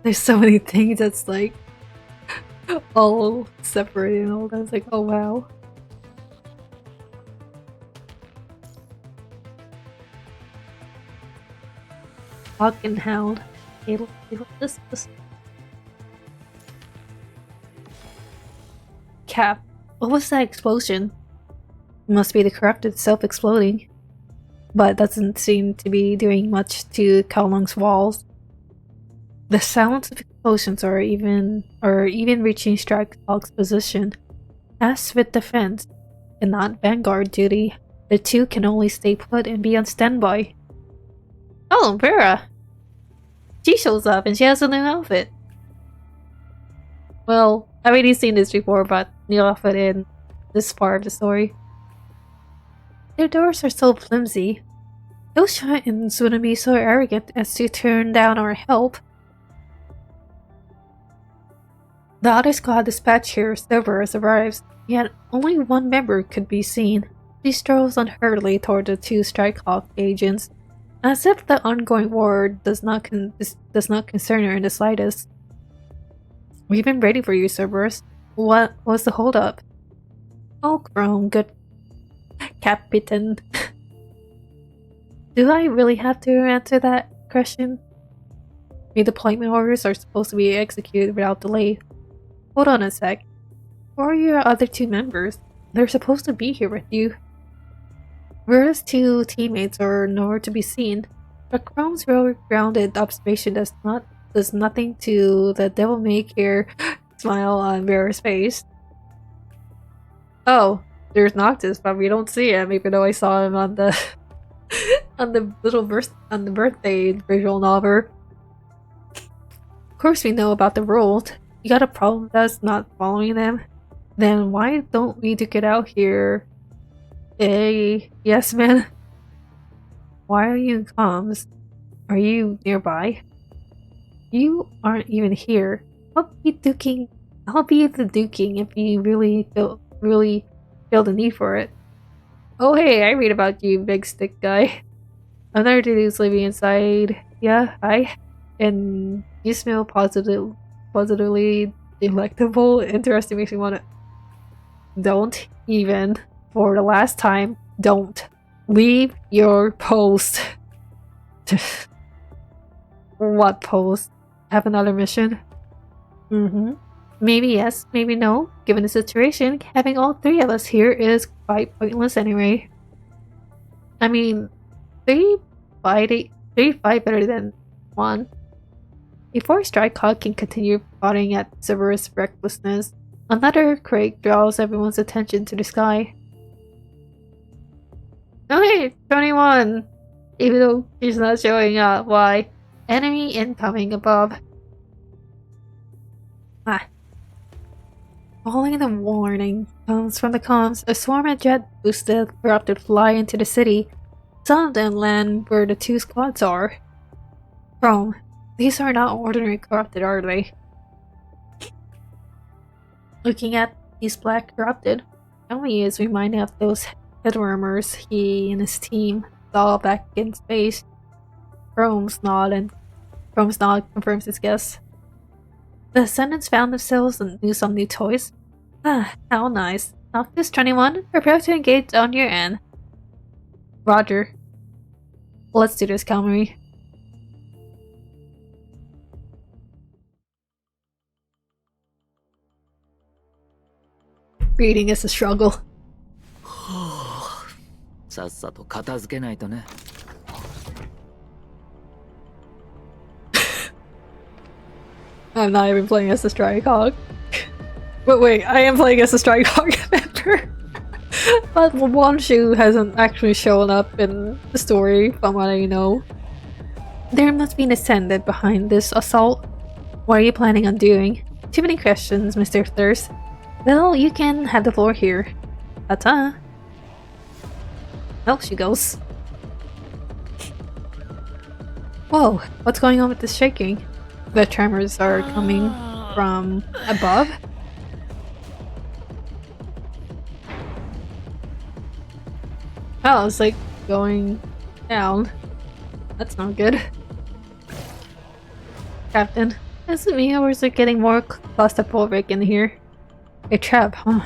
There's so many things that's like all separated and all that. It's like, oh wow. Hawk and Hound. This. Cap. What was that explosion? It must be the craft itself exploding. But doesn't seem to be doing much to Kowloong's walls. The sounds of explosions are even reaching Strike Hawk's position. As with defense, and not vanguard duty, the two can only stay put and be on standby. Oh, Vera! She shows up and she has a new outfit. Well, I've already seen this before, but new outfit in this part of the story. Their doors are so flimsy. Those Shines wouldn't be so arrogant as to turn down our help. The other squad dispatcher Cerberus arrives, yet only one member could be seen. She strolls unhurriedly toward the two Strikehawk agents, as if the ongoing war does not concern her in the slightest. We've been ready for you, Cerberus. What was the holdup? Oh, Chrome, good Captain. Do I really have to answer that question? The deployment orders are supposed to be executed without delay. Hold on a sec. Where are your other two members? They're supposed to be here with you. Vera's two teammates are nowhere to be seen, but Chrome's well-grounded observation does nothing to the devil-may-care smile on Vera's face. Oh, there's Noctis, but we don't see him, even though I saw him on the on the birthday visual novel. Of course, we know about the rules. You got a problem with us not following them? Then why don't we duke it out here? Hey, yes, man. Why are you in comms? Are you nearby? You aren't even here. I'll be the duking if you really feel the need for it. Oh hey, I read about you, big stick guy. Another dude who's living inside. Yeah, hi. And you smell positively delectable. Interesting, makes me wanna. Don't even. For the last time, don't. Leave your post. What post? Have another mission? Maybe yes, maybe no. Given the situation, having all three of us here is quite pointless anyway. I mean, three fight better than one. Before Strikehawk can continue prodding at Cerberus' recklessness, Another crate draws everyone's attention to the sky. Oh hey, 21! Even though she's not showing up, why? Enemy incoming above. Following the warning comes from the comms, a swarm of jet-boosted corrupted fly into the city. Some of them land where the two squads are. Chrome, these are not ordinary corrupted, are they? Looking at these black corrupted, Ellie is reminded of those headwormers he and his team saw back in space. Chrome's nod confirms his guess. The Ascendants found themselves some new toys. Ah, how nice. Noctis 21, prepare to engage on your end. Roger. Let's do this, Calmary. Reading is a struggle. さっさと片付けないとね。I'm not even playing as a Strike Hog. But wait, I am playing as a Strike Hog member. But Wanshu hasn't actually shown up in the story, from what I know. There must be an ascendant behind this assault. What are you planning on doing? Too many questions, Mr. Thirst. Well, you can have the floor here. Ta-ta. Oh, she goes. Whoa, what's going on with this shaking? The tremors are coming from above? Oh, it's like going down. That's not good. Captain, is it me or is it getting more claustrophobic in here? A trap, huh?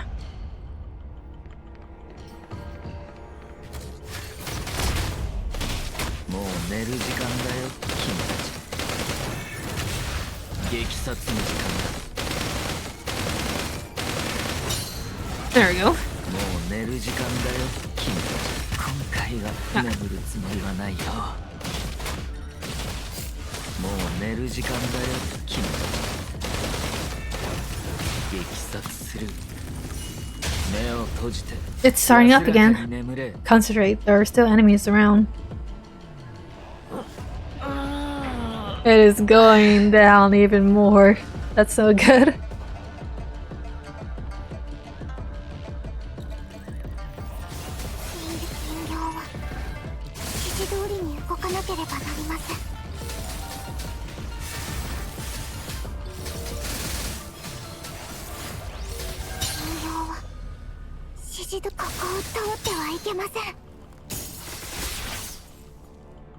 There we go. It's starting up again. Concentrate, there are still enemies around. It is going down even more. That's so good.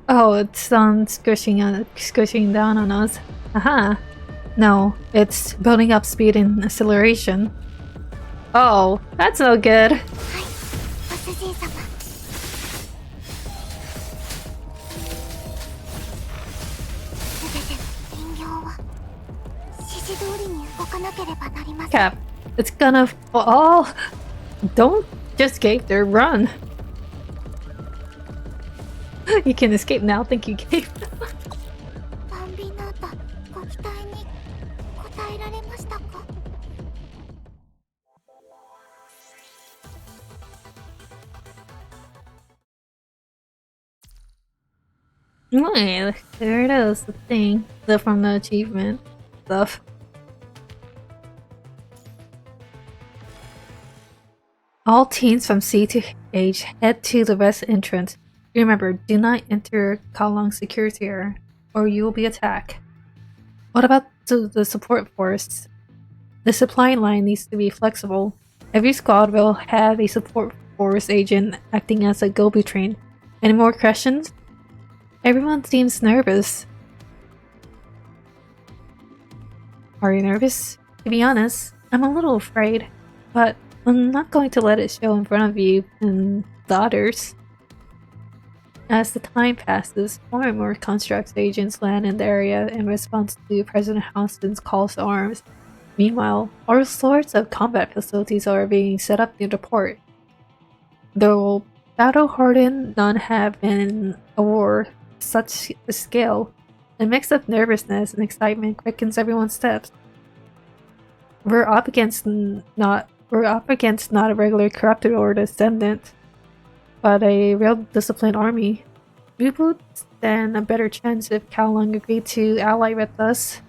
Oh, it's squishing down on us. Aha! No, it's building up speed and acceleration. Oh, that's no good. Cap, it's gonna fall. Don't just escape there, run. You can escape now, thank you, Gabe. Wait, there it is, the thing. From the achievement stuff. All teens from C to H head to the west entrance. Remember, do not enter Kowloong security area, or you will be attacked. What about the support force? The supply line needs to be flexible. Every squad will have a support force agent acting as a go-between. Any more questions? Everyone seems nervous. Are you nervous? To be honest, I'm a little afraid, but I'm not going to let it show in front of you and the others. As the time passes, more and more constructs agents land in the area in response to President Houston's calls to arms. Meanwhile, all sorts of combat facilities are being set up near the port. Though battle-hardened, none have been a war such a scale. A mix of nervousness and excitement quickens everyone's steps. We're up against not a regular corrupted or descendant, but a real disciplined army. We would stand a better chance if Kowloong agreed to ally with us.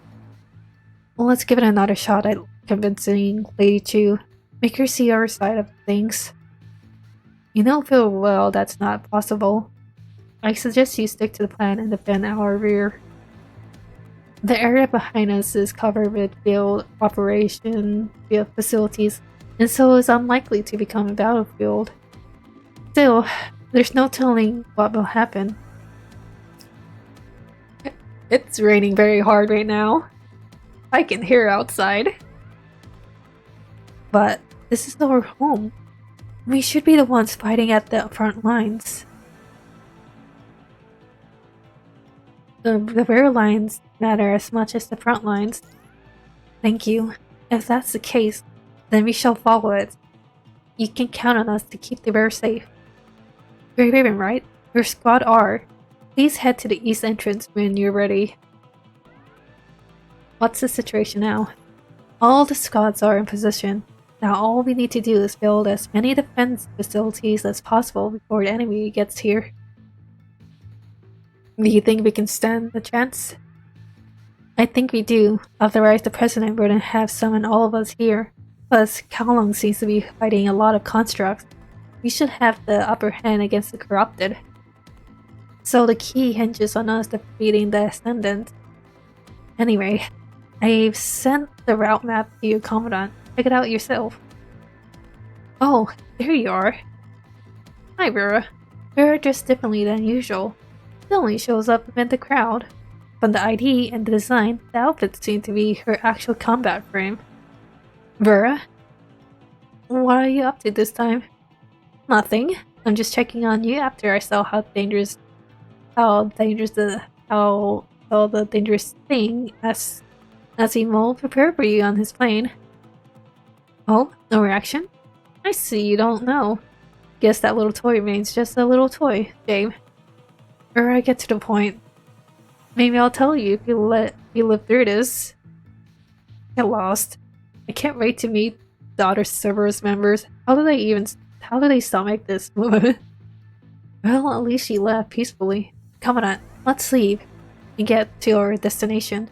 Well, let's give it another shot at convincing Lady Chu. Make her see our side of things. You know full well that's not possible. I suggest you stick to the plan and defend our rear. The area behind us is covered with field facilities, and so is unlikely to become a battlefield. Still, there's no telling what will happen. It's raining very hard right now. I can hear outside. But this is our home. We should be the ones fighting at the front lines. The rear lines matter as much as the front lines. Thank you. If that's the case, then we shall follow it. You can count on us to keep the rear safe. Grey Raven, right? Your squad are. Please head to the east entrance when you're ready. What's the situation now? All the squads are in position. Now all we need to do is build as many defense facilities as possible before the enemy gets here. Do you think we can stand the chance? I think we do, otherwise the president wouldn't have summoned all of us here. Plus, Kowloong seems to be fighting a lot of constructs. We should have the upper hand against the corrupted. So the key hinges on us defeating the Ascendant. Anyway, I've sent the route map to your commandant. Check it out yourself. Oh, there you are. Hi, Vera. Vera dressed differently than usual. It only shows up amid the crowd. From the ID and the design, the outfits seem to be her actual combat frame. Vera? What are you up to this time? Nothing. I'm just checking on you after I saw how dangerous the dangerous thing as Asimo prepared for you on his plane. Oh, no reaction? I see you don't know. Guess that little toy remains just a little toy, James. Or I get to the point. Maybe I'll tell you if you live through this. Get lost. I can't wait to meet the other Cerberus members. How do they stomach this woman? Well, at least she left peacefully. Come on, let's leave and get to our destination.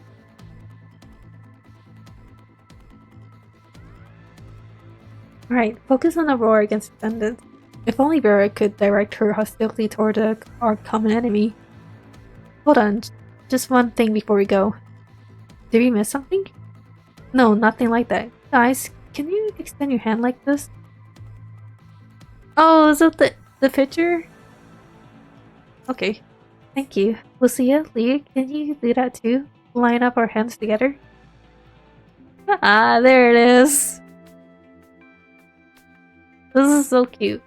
Alright, focus on the war against Ascendant. If only Vera could direct her hostility toward our common enemy. Hold on, just one thing before we go. Did we miss something? No, nothing like that. Guys, can you extend your hand like this? Oh, is it the picture? Okay, thank you. Lucia, Lee, can you do that too? Line up our hands together? Ah, there it is. This is so cute.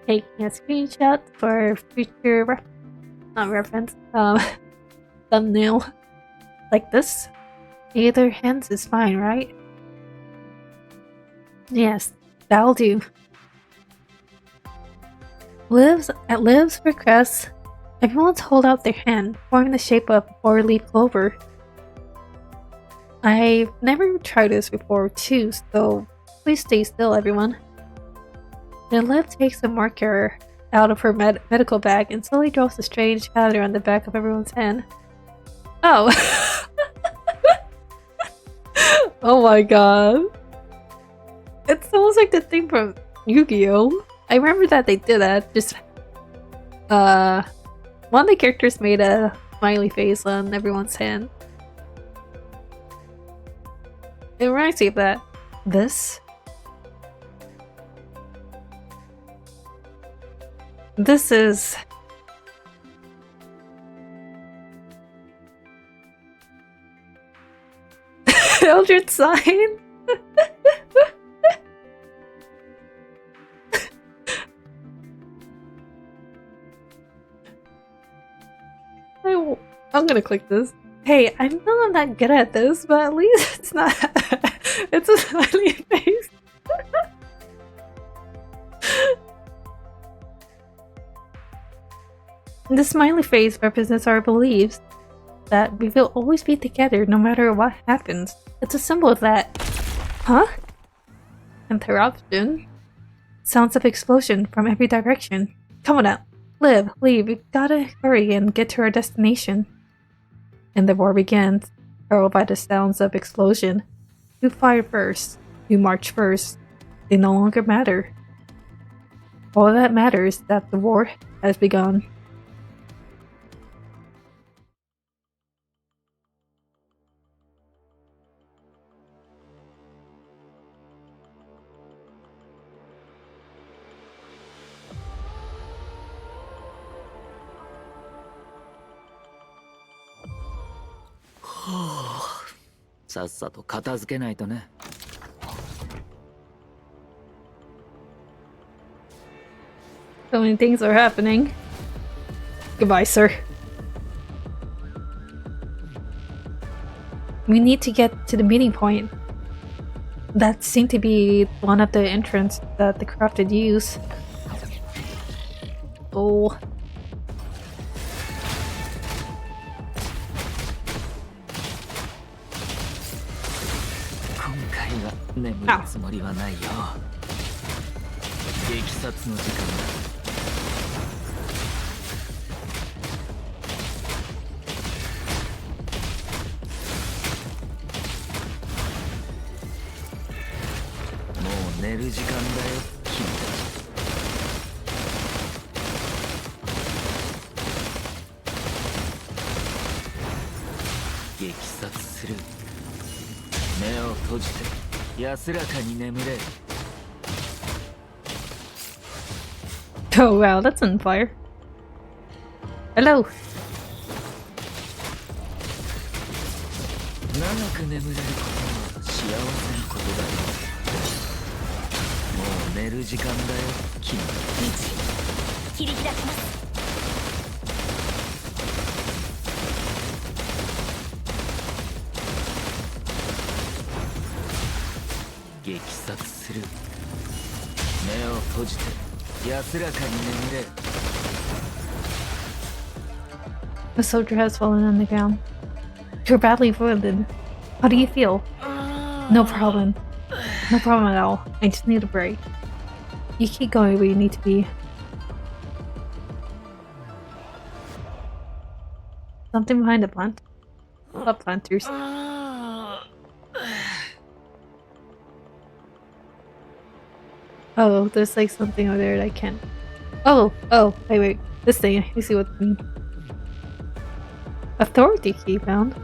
Taking a screenshot for future thumbnail. Like this? Either hands is fine, right? Yes, that'll do. At Liv's request, everyone's hold out their hand, forming the shape of a four-leaf clover. I've never tried this before too, so please stay still, everyone. Then Liv takes a marker out of her medical bag and slowly draws a strange pattern on the back of everyone's hand. Oh! Oh my god. It's almost like the thing from Yu-Gi-Oh! I remember that they did that, just one of the characters made a smiley face on everyone's hand. It reminds me of that. This is Eldritch Sign. I'm gonna click this. Hey, I know I'm not good at this, but at least it's not. It's a smiley face. The smiley face represents our beliefs. that we will always be together no matter what happens. It's a symbol that... Huh? Interruption? Sounds of explosion from every direction. Come on out. Liv, leave. We gotta hurry and get to our destination. And the war begins, hurled by the sounds of explosion. Who fired first? Who marched first? They no longer matter. All that matters is that the war has begun. Oh, さっさと片付けないとね。So many things are happening. Goodbye, sir. We need to get to the meeting point. That seemed to be one of the entrance that the crafted use. Oh. Oh wow, that's on fire. Hello. A soldier has fallen on the ground. You're badly wounded. How do you feel? No problem. No problem at all. I just need a break. You keep going where you need to be. Something behind the plant. What planters? Oh, there's like something over there that I can't. Oh, wait. This thing. You see what I mean. Authority key found.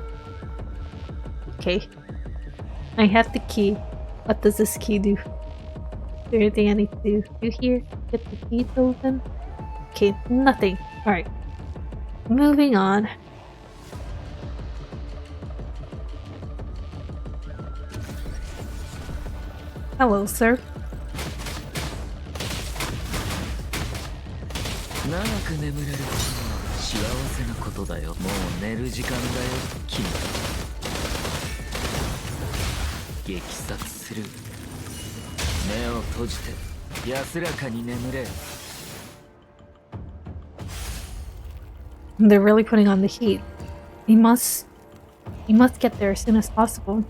Okay. I have the key. What does this key do? Is there anything I need to do here? Get the key to open? Okay, nothing. Alright. Moving on. Hello, sir. They're really putting on the heat. We must get there as soon as possible.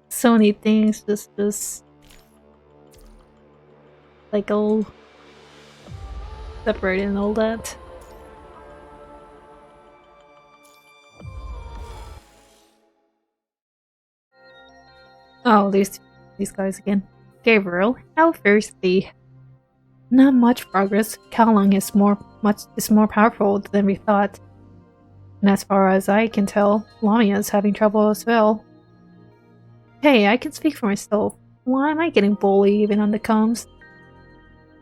So many things just like all separated and all that. Oh, these guys again. Gabriel, how thirsty. Not much progress. Kowloong is more powerful than we thought. And as far as I can tell, Lamia is having trouble as well. Hey, I can speak for myself. Why am I getting bullied even on the comms?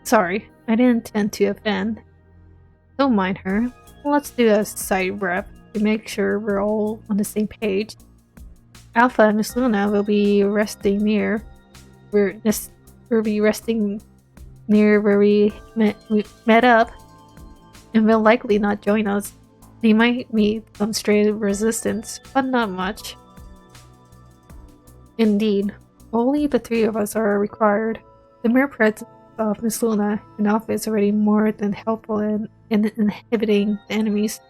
Sorry, I didn't intend to offend. Don't mind her. Let's do a side rep to make sure we're all on the same page. Alpha and Miss Luna will be resting near. We'll be resting near where we met up. and will likely not join us. They might meet some stray resistance, but not much. Indeed, only the three of us are required. The mere presence of Miss Luna in Alpha is already more than helpful in inhibiting the enemies.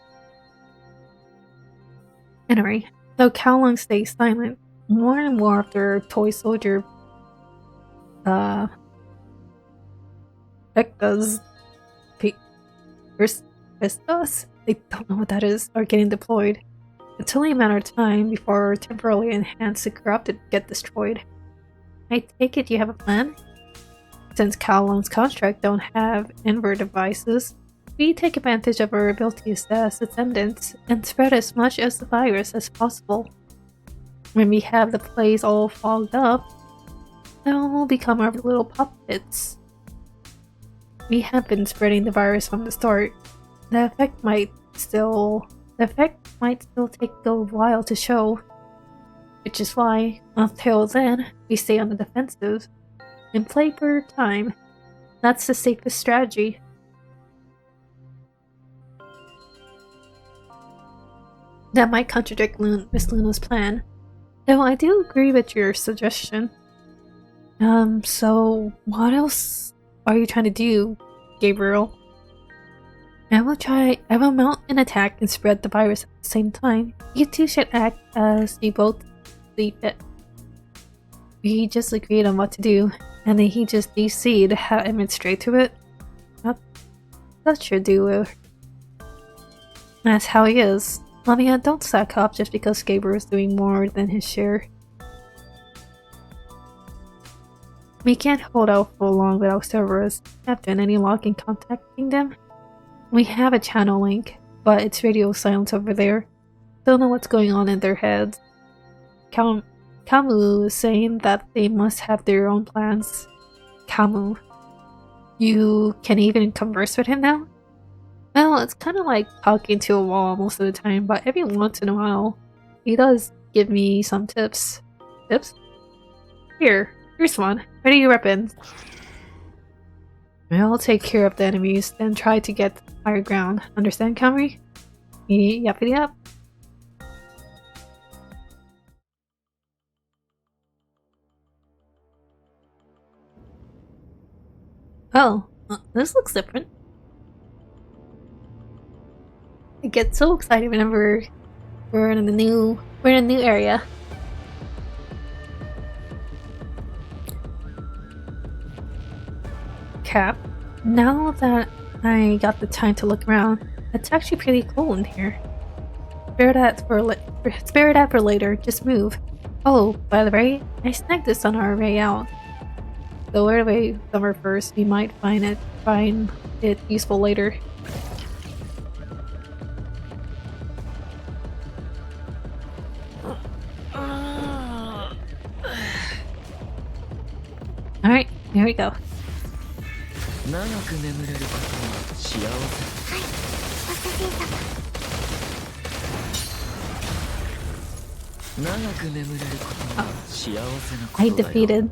Anyway, though Kowloong stays silent, more and more of their toy soldier Vectas, Vistas, I don't know what that is, are getting deployed. It's only a matter of time before temporarily enhanced and corrupted get destroyed. I take it you have a plan? Since Kowloong's construct don't have invert devices, we take advantage of our abilities as ascendants and spread as much of the virus as possible. When we have the place all fogged up, then we'll become our little puppets. We have been spreading the virus from the start. The effect might still take a while to show, which is why, until then, we stay on the defensive and play for time. That's the safest strategy. That might contradict Miss Luna's plan, though I do agree with your suggestion. So what else are you trying to do, Gabriel? I will mount an attack and spread the virus at the same time. You two should act as you both see fit. We just agreed on what to do, and then he just DC'd and went straight to it. That should do it. That's how he is. Lamia, don't sack up just because Gabriel is doing more than his share. We can't hold out for long without servers. Have done any luck in contacting them? We have a channel link, but it's radio silence over there. Don't know what's going on in their heads. Camus is saying that they must have their own plans. Camus. You can even converse with him now? Well, it's kind of like talking to a wall most of the time, but every once in a while, he does give me some tips. Tips? Here's one. Ready your weapons. I'll take care of the enemies, then try to get to higher ground. Understand, Camry? Yep. Oh, this looks different. I get so excited whenever we're in a new area. Cap. Now that I got the time to look around, it's actually pretty cool in here. Spare that for later. Just move. Oh, by the way, I snagged this on our way out. So we're away somewhere first. We might find it useful later. Alright, here we go. 長く眠れることは幸せ。はい、ご主人様。長く眠れることは幸せなことだ I よ。 defeated.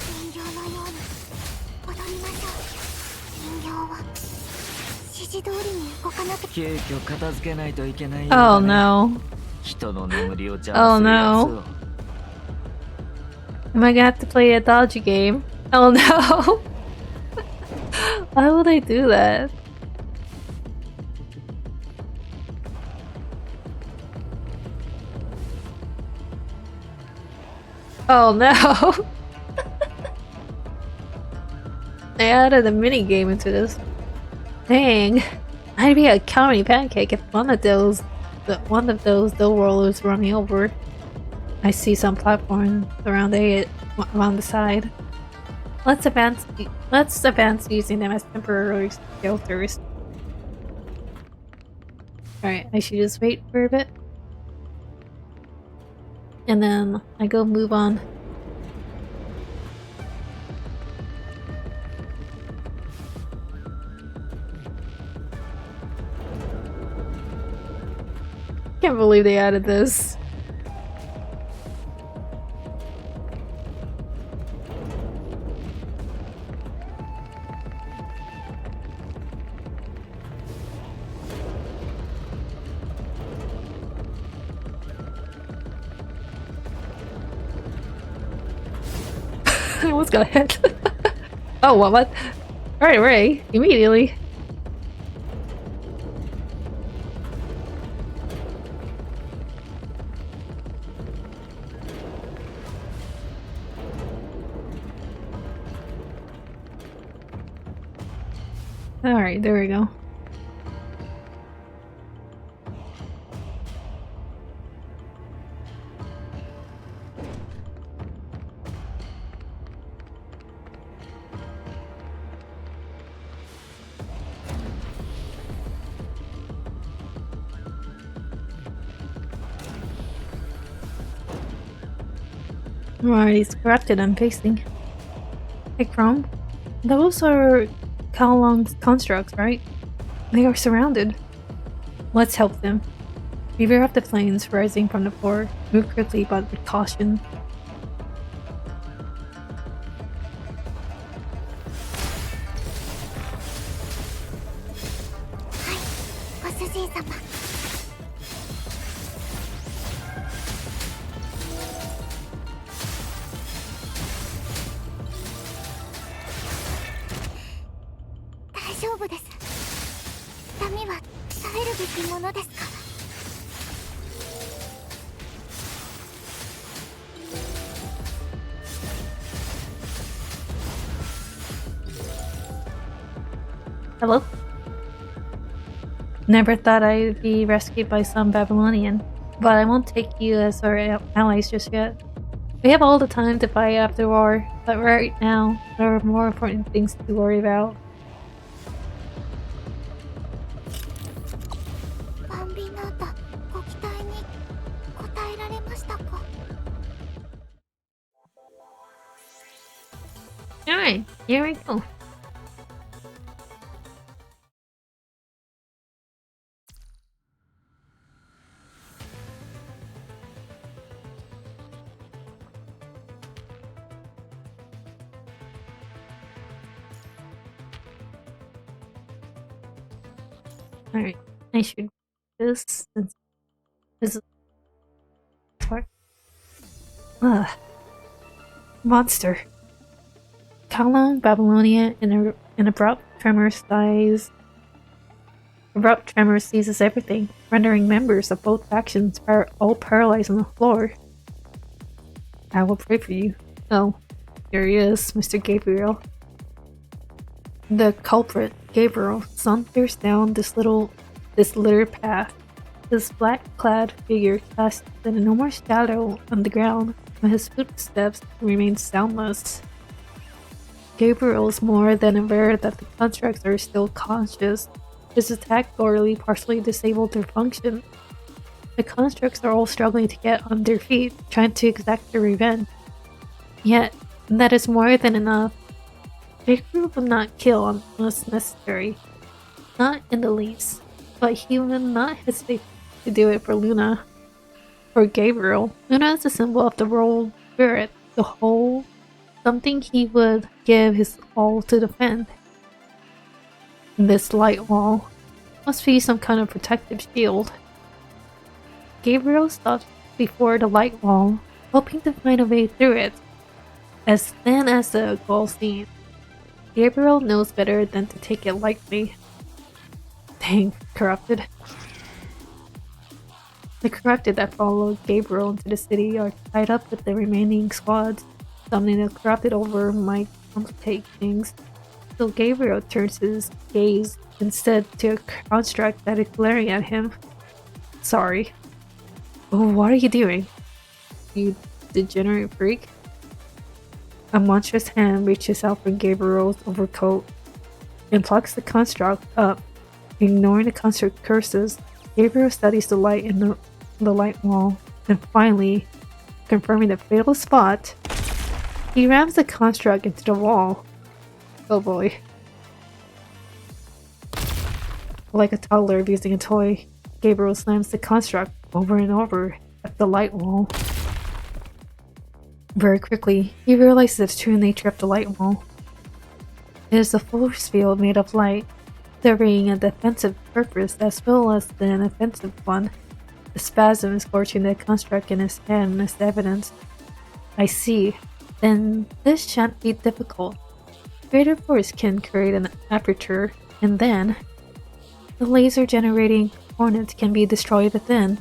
人形のような踊りましょう。人形は指示通りに動かなくて。急遽片付けないといけないよう Oh だね。 no. 人の眠りを邪魔するやつを。 Am I gonna have to play a dodgy game? Oh no. Why would I do that? Oh no. They added a mini game into this. Dang. I'd be a comedy pancake if one of those dough rollers run me over. I see some platforms around the side. Let's advance using them as temporary shelters. Alright, I should just wait for a bit. And then I go move on. Can't believe they added this. I almost got hit. Oh, what? Alright, Ray, immediately. Alright, there we go. Alright, he's corrupted and pasting. Hey, Chrome. Those are Kowloong's constructs, right? They are surrounded. Let's help them. Beware of the flames rising from the floor. Move quickly but with caution. Hello? Never thought I'd be rescued by some Babylonian, but I won't take you as our allies just yet. We have all the time to fight after war, but right now, there are more important things to worry about. Alright, here we go. Alright, I should do this since this is part. Ugh. Monster. Kowloong, Babylonia, an abrupt tremor seizes everything, rendering members of both factions all paralyzed on the floor. I will pray for you. Oh, here he is, Mr. Gabriel. The culprit, Gabriel, saunters down this littered path. His black-clad figure casts an enormous shadow on the ground, but his footsteps remain soundless. Gabriel is more than aware that the constructs are still conscious. His attack already partially disabled their function. The constructs are all struggling to get on their feet, trying to exact their revenge. Yet, that is more than enough. Gabriel will not kill unless necessary. Not in the least. But he will not hesitate to do it for Luna. For Gabriel, Luna is a symbol of the world spirit, the whole, something he would give his all to defend. This light wall must be some kind of protective shield. Gabriel stopped before the light wall, hoping to find a way through it. As thin as the wall seemed, Gabriel knows better than to take it lightly. Dang, corrupted. The corrupted that followed Gabriel into the city are tied up with the remaining squads. Summoning the corrupted over might complicate things, so Gabriel turns his gaze instead to a construct that is glaring at him. Sorry. Oh, what are you doing? You degenerate freak? A monstrous hand reaches out from Gabriel's overcoat and plucks the construct up. Ignoring the construct curses, Gabriel studies the light in the light wall, and finally, confirming the fatal spot, he rams the construct into the wall. Oh boy. Like a toddler abusing a toy, Gabriel slams the construct over and over at the light wall. Very quickly, he realizes the true nature of the light wall. It is a force field made of light, serving a defensive purpose as well as an offensive one. The spasm is scorching the construct in his hand as evidence. I see. then this shan't be difficult. Greater force can create an aperture, and then the laser generating component can be destroyed within.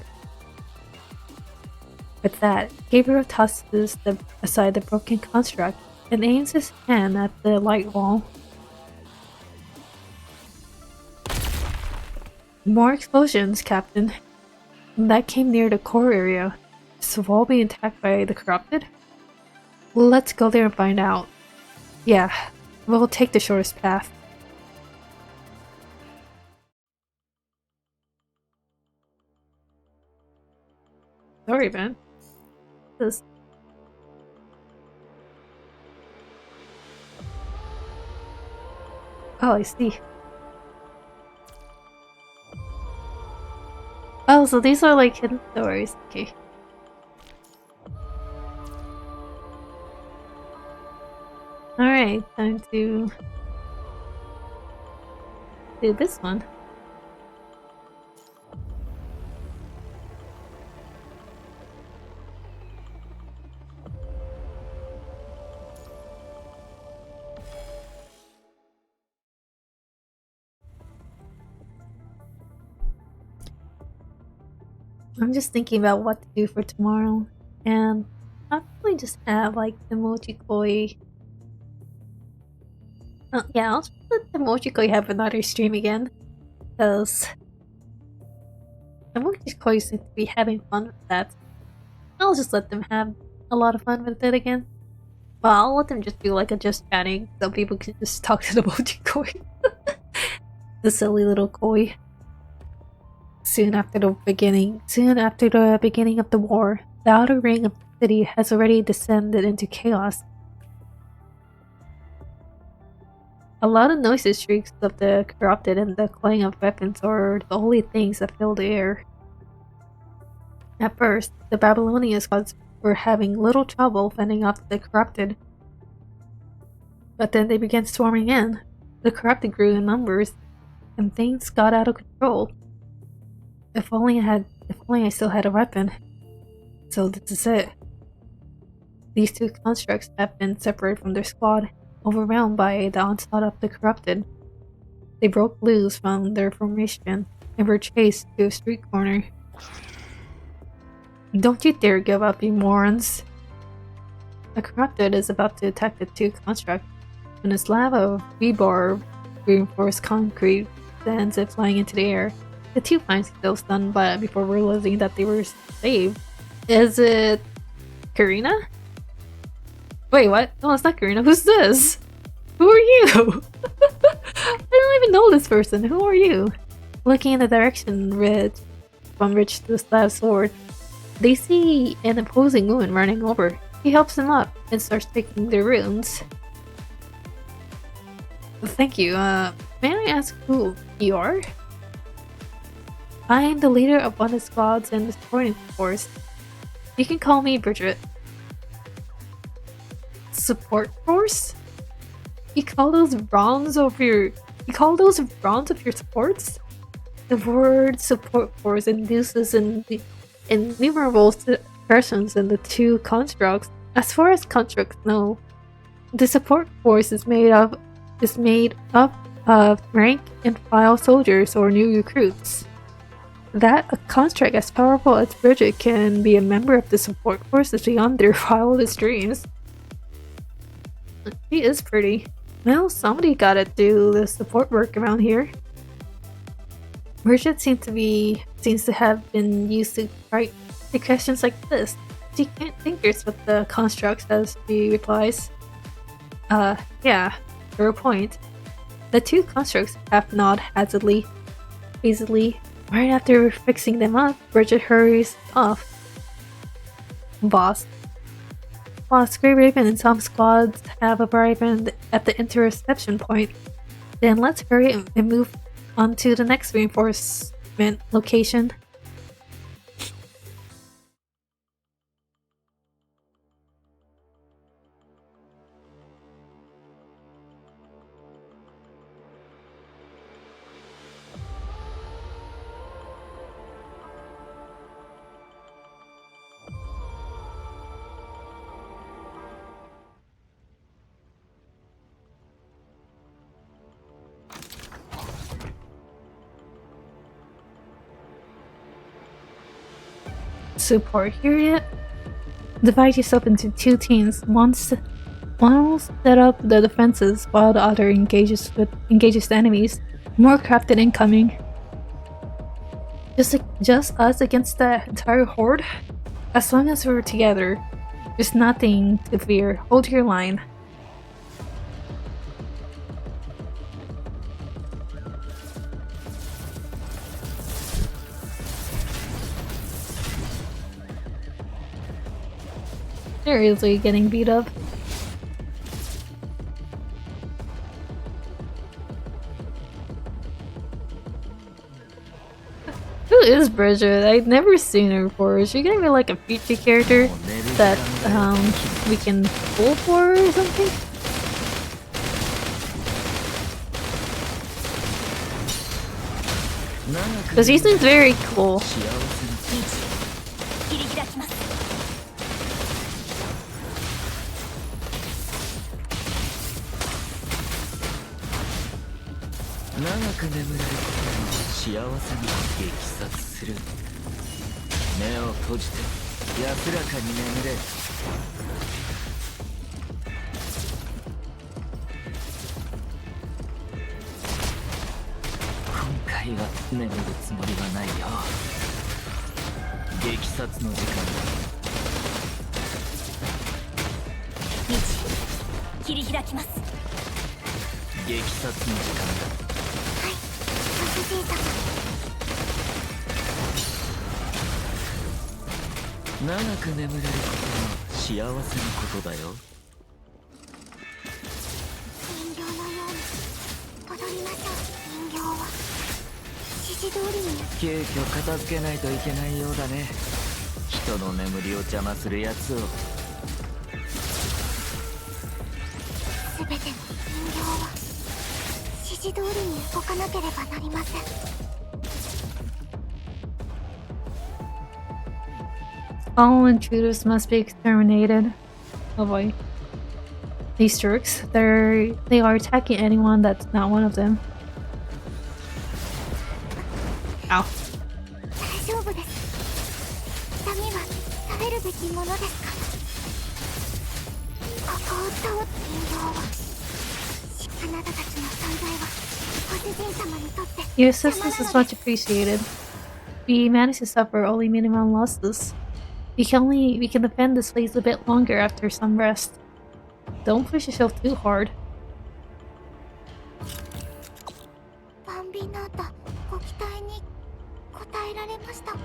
With that, Gabriel tosses aside the broken construct and aims his hand at the light wall. More explosions, Captain. That came near the core area. Is the wall being attacked by the corrupted? Let's go there and find out. Yeah, we'll take the shortest path. Sorry, man. This. Oh, I see. Oh, so these are like hidden doors. Okay. Alright, time to do this one. I'm just thinking about what to do for tomorrow, and I'll probably just have like the Mochi Koi. Yeah, I'll just let the Mochi Koi have another stream again, because the Mochi Koi seem to be having fun with that. I'll just let them have a lot of fun with it again. Well, I'll let them just do like a just chatting, so people can just talk to the Mochi Koi. The silly little koi. Soon after the beginning of the war, the outer ring of the city has already descended into chaos. A lot of noises, shrieks of the corrupted, and the clang of weapons are the only things that fill the air. At first, the Babylonian squads were having little trouble fending off the corrupted. But then they began swarming in. The corrupted grew in numbers, and things got out of control. If only I still had a weapon. So this is it. These two constructs have been separated from their squad, overwhelmed by the onslaught of the corrupted. They broke loose from their formation and were chased to a street corner. Don't you dare give up, you morons! The corrupted is about to attack the two constructs when a slab of rebar reinforced concrete sends it flying into the air. The two find themselves stunned before realizing that they were saved. Is it Karina? Wait, what? No, it's not Karina. Who's this? Who are you? I don't even know this person. Who are you? Looking in the direction from which the slab sword, they see an opposing woman running over. He helps them up and starts taking their runes. Thank you. May I ask who you are? I am the leader of one of the squads in the supporting force. You can call me Bridget. Support force? You call those bronze of your supports? The word support force induces innumerable expressions in the two constructs. As far as constructs know, the support force is made up of rank and file soldiers or new recruits. That a construct as powerful as Bridget can be a member of the support force is beyond their wildest dreams. She is pretty. Well, somebody gotta do the support work around here. Bridget seems to have been used to write the questions like this. She can't fingers with the constructs as she replies. Yeah, fair point. The two constructs have nod easily. Right after fixing them up, Bridget hurries off. Boss, Grey Raven and some squads have arrived at the interception point. Then let's hurry and move on to the next reinforcement location. support here yet? Divide yourself into two teams. One will set up the defenses while the other engages the enemies. More crafted incoming. Just us against the entire horde? As long as we're together, there's nothing to fear. Hold your line. They're easily getting beat up. Who is Bridget? I've never seen her before. Is she gonna be like a feature character that we can pull for or something? Because he seems very cool. 切り開きます。長く眠れることの幸せに激殺する。目を閉じて安らかに眠れ。今回は眠るつもりはないよ。激殺の時間だ。道切り開きます。激殺の時間だ。はい、ご主人様。長く眠れることは幸せなことだよ。人形のように踊りましょう。人形は指示通りに。急遽片付けないといけないようだね。人の眠りを邪魔するやつを。すべての人形は指示通りに動かなければなりません。All intruders must be exterminated. Oh boy. These jerks, they are attacking anyone that's not one of them. Ow. 大丈夫です。痛みは食べるべきものですから。ここを通って人形はあなたたちの存在はご主人様にとって Your assistance is much appreciated. We managed to suffer only minimum losses. We can defend this place a bit longer after some rest. Don't push yourself too hard. バンビーナータ、ご期待に応えられましたか？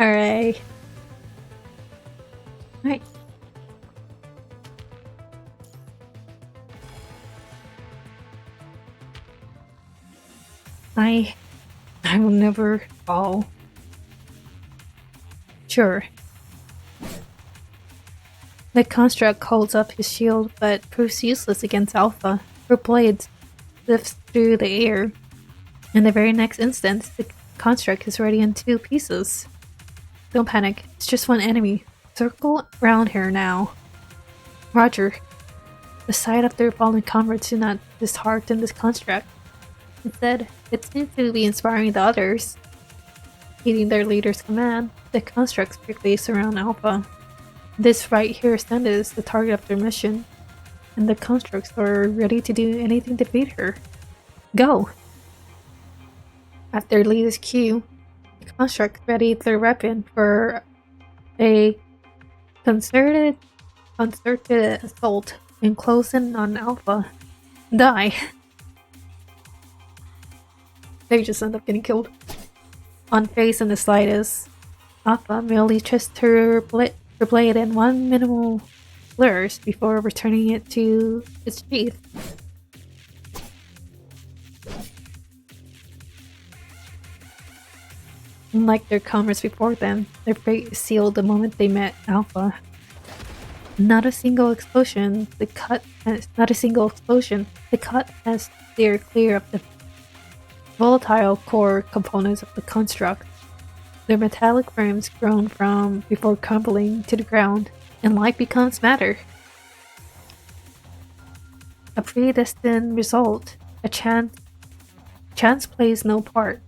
Alright. Alright. I will never fall. Sure. The construct holds up his shield, but proves useless against Alpha. Her blade lifts through the air. In the very next instant, the construct is already in two pieces. Don't panic, it's just one enemy. Circle around here now. Roger. The sight of their fallen comrades do not dishearten this construct. Instead, it seems to be inspiring the others. Heeding their leader's command, the constructs quickly surround Alpha. This right here standard is the target of their mission, and the constructs are ready to do anything to defeat her. Go! At their leader's cue, the construct readied their weapon for a concerted assault and close in on Alpha. Die! They just end up getting killed. Unfazed in the slightest, Alpha merely twists her blade in one minimal flourish before returning it to its sheath. Unlike their comrades before them, their fate is sealed the moment they met Alpha. Not a single explosion. The cut has steered clear of the volatile core components of the construct. Their metallic frames grown from before crumbling to the ground, and life becomes matter. a predestined result. A chance plays no part.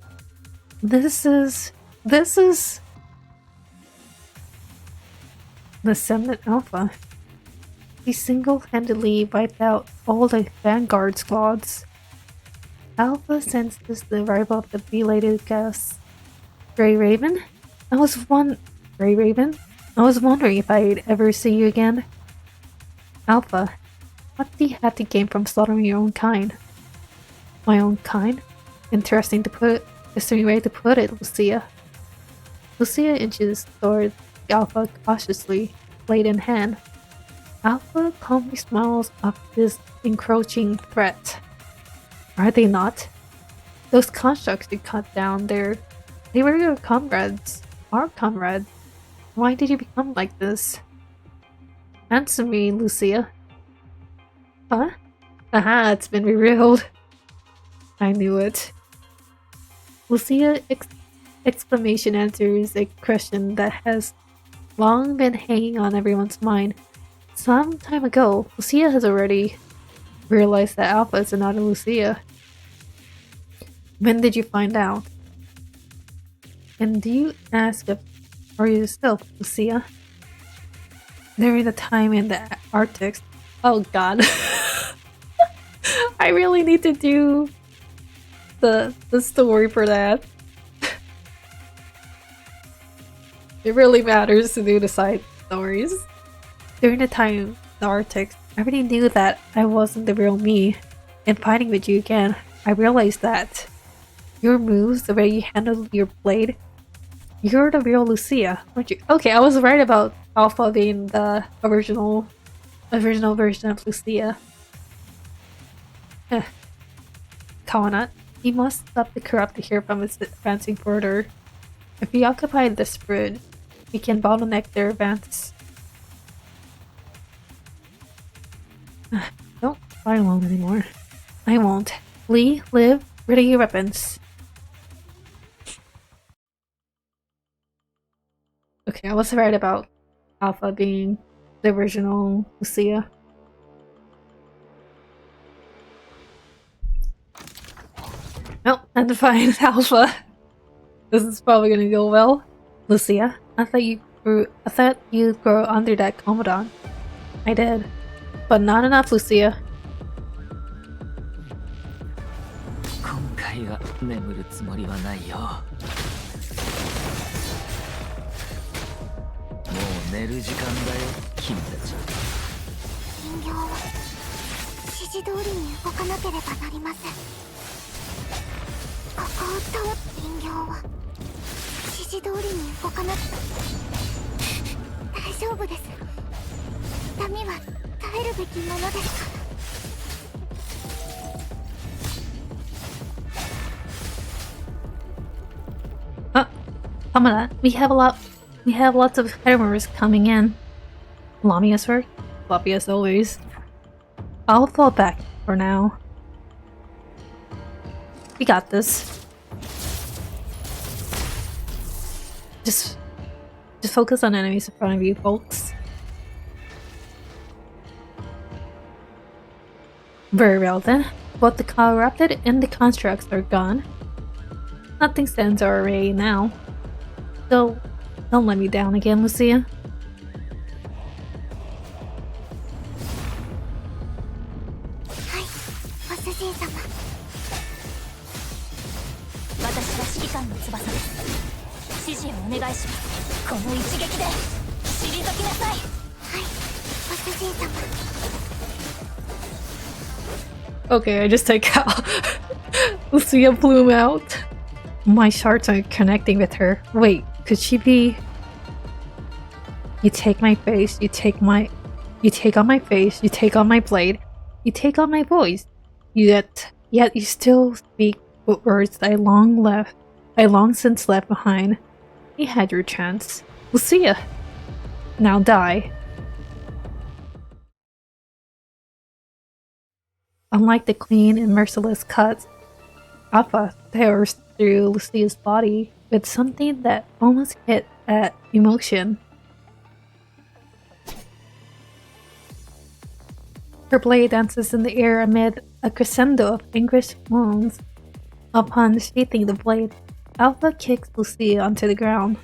This is the Ascendant Alpha. He single-handedly wiped out all the Vanguard squads. Alpha senses the arrival of the belated guests. Grey Raven? Grey Raven? I was wondering if I'd ever see you again. Alpha, what do you have to gain from slaughtering your own kind? My own kind? Interesting way to put it, Lucia. Lucia inches toward Alpha cautiously, blade in hand. Alpha calmly smiles up this encroaching threat. Are they not? Those constructs you cut down there, they were your comrades. Our comrades. Why did you become like this? Answer me, Lucia. Huh? Aha, it's been revealed. I knew it. Lucia exclamation answers a question that has long been hanging on everyone's mind. Some time ago, Lucia has already realized that Alpha is another Lucia. When did you find out? And do you ask for yourself, Lucia? During the time in the Arctic. Oh god. I really need to do the story for that. It really matters to do the side stories. During the time in the Arctic, I already knew that I wasn't the real me. In fighting with you again, I realized that your moves, the way you handled your blade, you're the real Lucia, weren't you? Okay, I was right about Alpha being the original version of Lucia. Kawanat, he must stop the corrupt to hear from its advancing further. If we occupy this bridge, we can bottleneck their advance. Don't fight alone anymore. I won't. Flee, live, ready your weapons. Okay, I was right about Alpha being the original Lucia. Nope, time to find Alpha. This is probably gonna go well. Lucia, I thought you'd grow under that Commandant. I did. But not enough, Lucia. 今回は眠るつもりはないよ。もう寝る時間だよ、君たち。人形は指示通りに動かなければなりません。ここを通って人形は指示通りに動かなくて大丈夫です。痛みは耐えるべきものですから。Kamala, we have lots of hammers coming in. Lamia's work? Floppy as always. I'll fall back for now. We got this. Just focus on enemies in front of you, folks. Very well then. Both the corrupted and the constructs are gone. Nothing stands our way now. So, don't let me down again, Lucia. Hi, ご主人様。私は指揮官の翼です。指示をお願いします。この一撃で退きなさい。はい、ご主人様。Okay, I just take out Lucia Bloom out. My shards are connecting with her. Wait, could she be? You take my face, you take on my face, you take on my blade, you take on my voice. Yet you still speak words I long since left behind. You had your chance. Lucia. Now die. Unlike the clean and merciless cuts, Alpha tears through Lucia's body with something that almost hit at emotion. Her blade dances in the air amid a crescendo of anguished moans. Upon sheathing the blade, Alpha kicks Lucia onto the ground.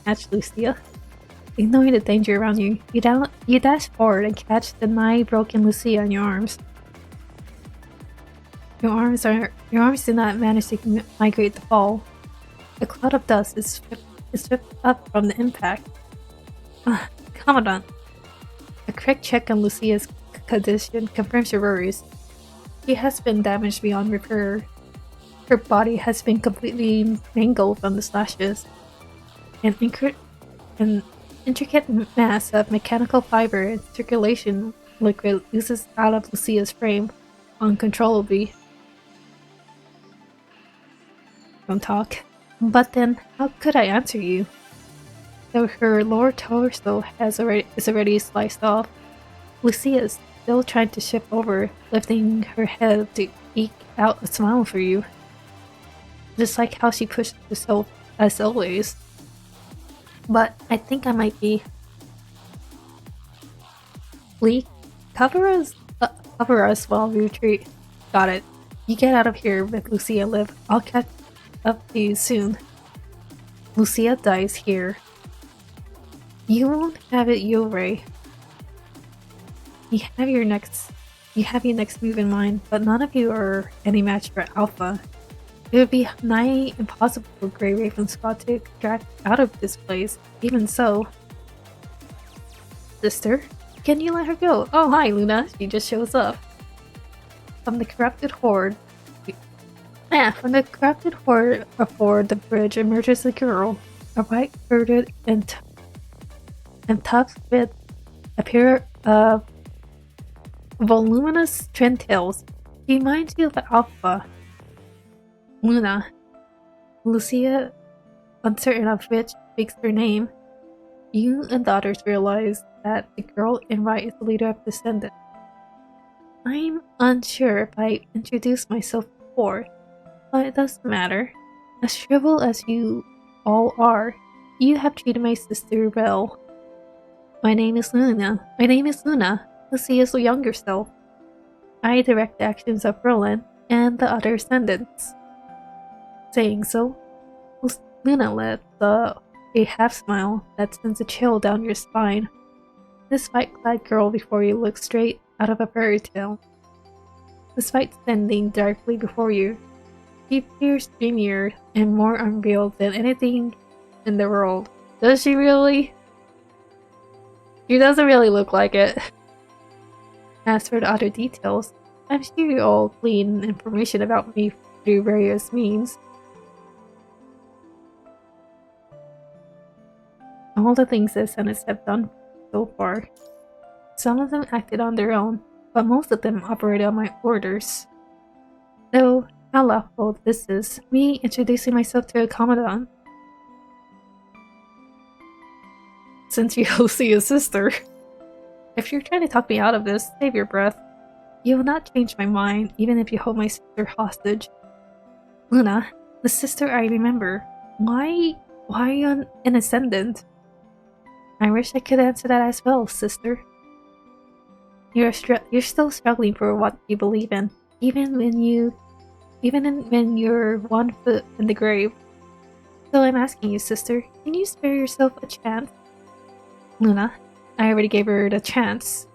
Catch Lucia. Ignoring the danger around you, you dash forward and catch the nigh-broken Lucia in your arms. Your arms do not manage to migrate the fall. A cloud of dust is swept up from the impact. Commandant. A quick check on Lucia's condition confirms your worries. She has been damaged beyond repair. Her body has been completely mangled from the slashes. An intricate mass of mechanical fiber and circulation liquid oozes out of Lucia's frame uncontrollably. Don't talk. But then, how could I answer you? Though her lower torso is already sliced off, Lucia is still trying to shift over, lifting her head to eke out a smile for you. Just like how she pushed herself as always. But I think I might be... Lee, cover us while we retreat. Got it. You get out of here with Lucia and Liv. I'll catch up to you soon. Lucia dies here. You won't have it your way. You have your next move in mind, but none of you are any match for Alpha. It would be nigh impossible for Grey Raven's squad to extract out of this place. Even so, sister, can you let her go? Oh, hi, Luna. She just shows up. From the corrupted horde aboard the bridge emerges a girl, a white-bearded and tufted with a pair of voluminous twin tails. She reminds you of Alpha. Luna. Lucia, uncertain of which speaks her name. You and the others realize that the girl in right is the leader of Descendants. I'm unsure if I introduced myself before, but it doesn't matter. As shriveled as you all are, you have treated my sister well. My name is Luna, Lucia's younger self. I direct the actions of Berlin and the other Ascendants. Saying so, Luna lets a half-smile that sends a chill down your spine. This white-clad girl before you looks straight out of a fairy tale. Despite standing directly before you, she appears dreamier and more unreal than anything in the world. Does she really? She doesn't really look like it. As for the other details, I'm sure you all glean information about me through various means. All the things the Senates have done so far. Some of them acted on their own, but most of them operated on my orders. Though, how laughable this is, me introducing myself to a commandant. Since you see a sister. If you're trying to talk me out of this, save your breath. You will not change my mind, even if you hold my sister hostage. Luna, the sister I remember. Why are you an Ascendant? I wish I could answer that as well, sister. You're still struggling for what you believe in, even when you're 1 foot in the grave. So I'm asking you, sister, can you spare yourself a chance? Luna, I already gave her the chance.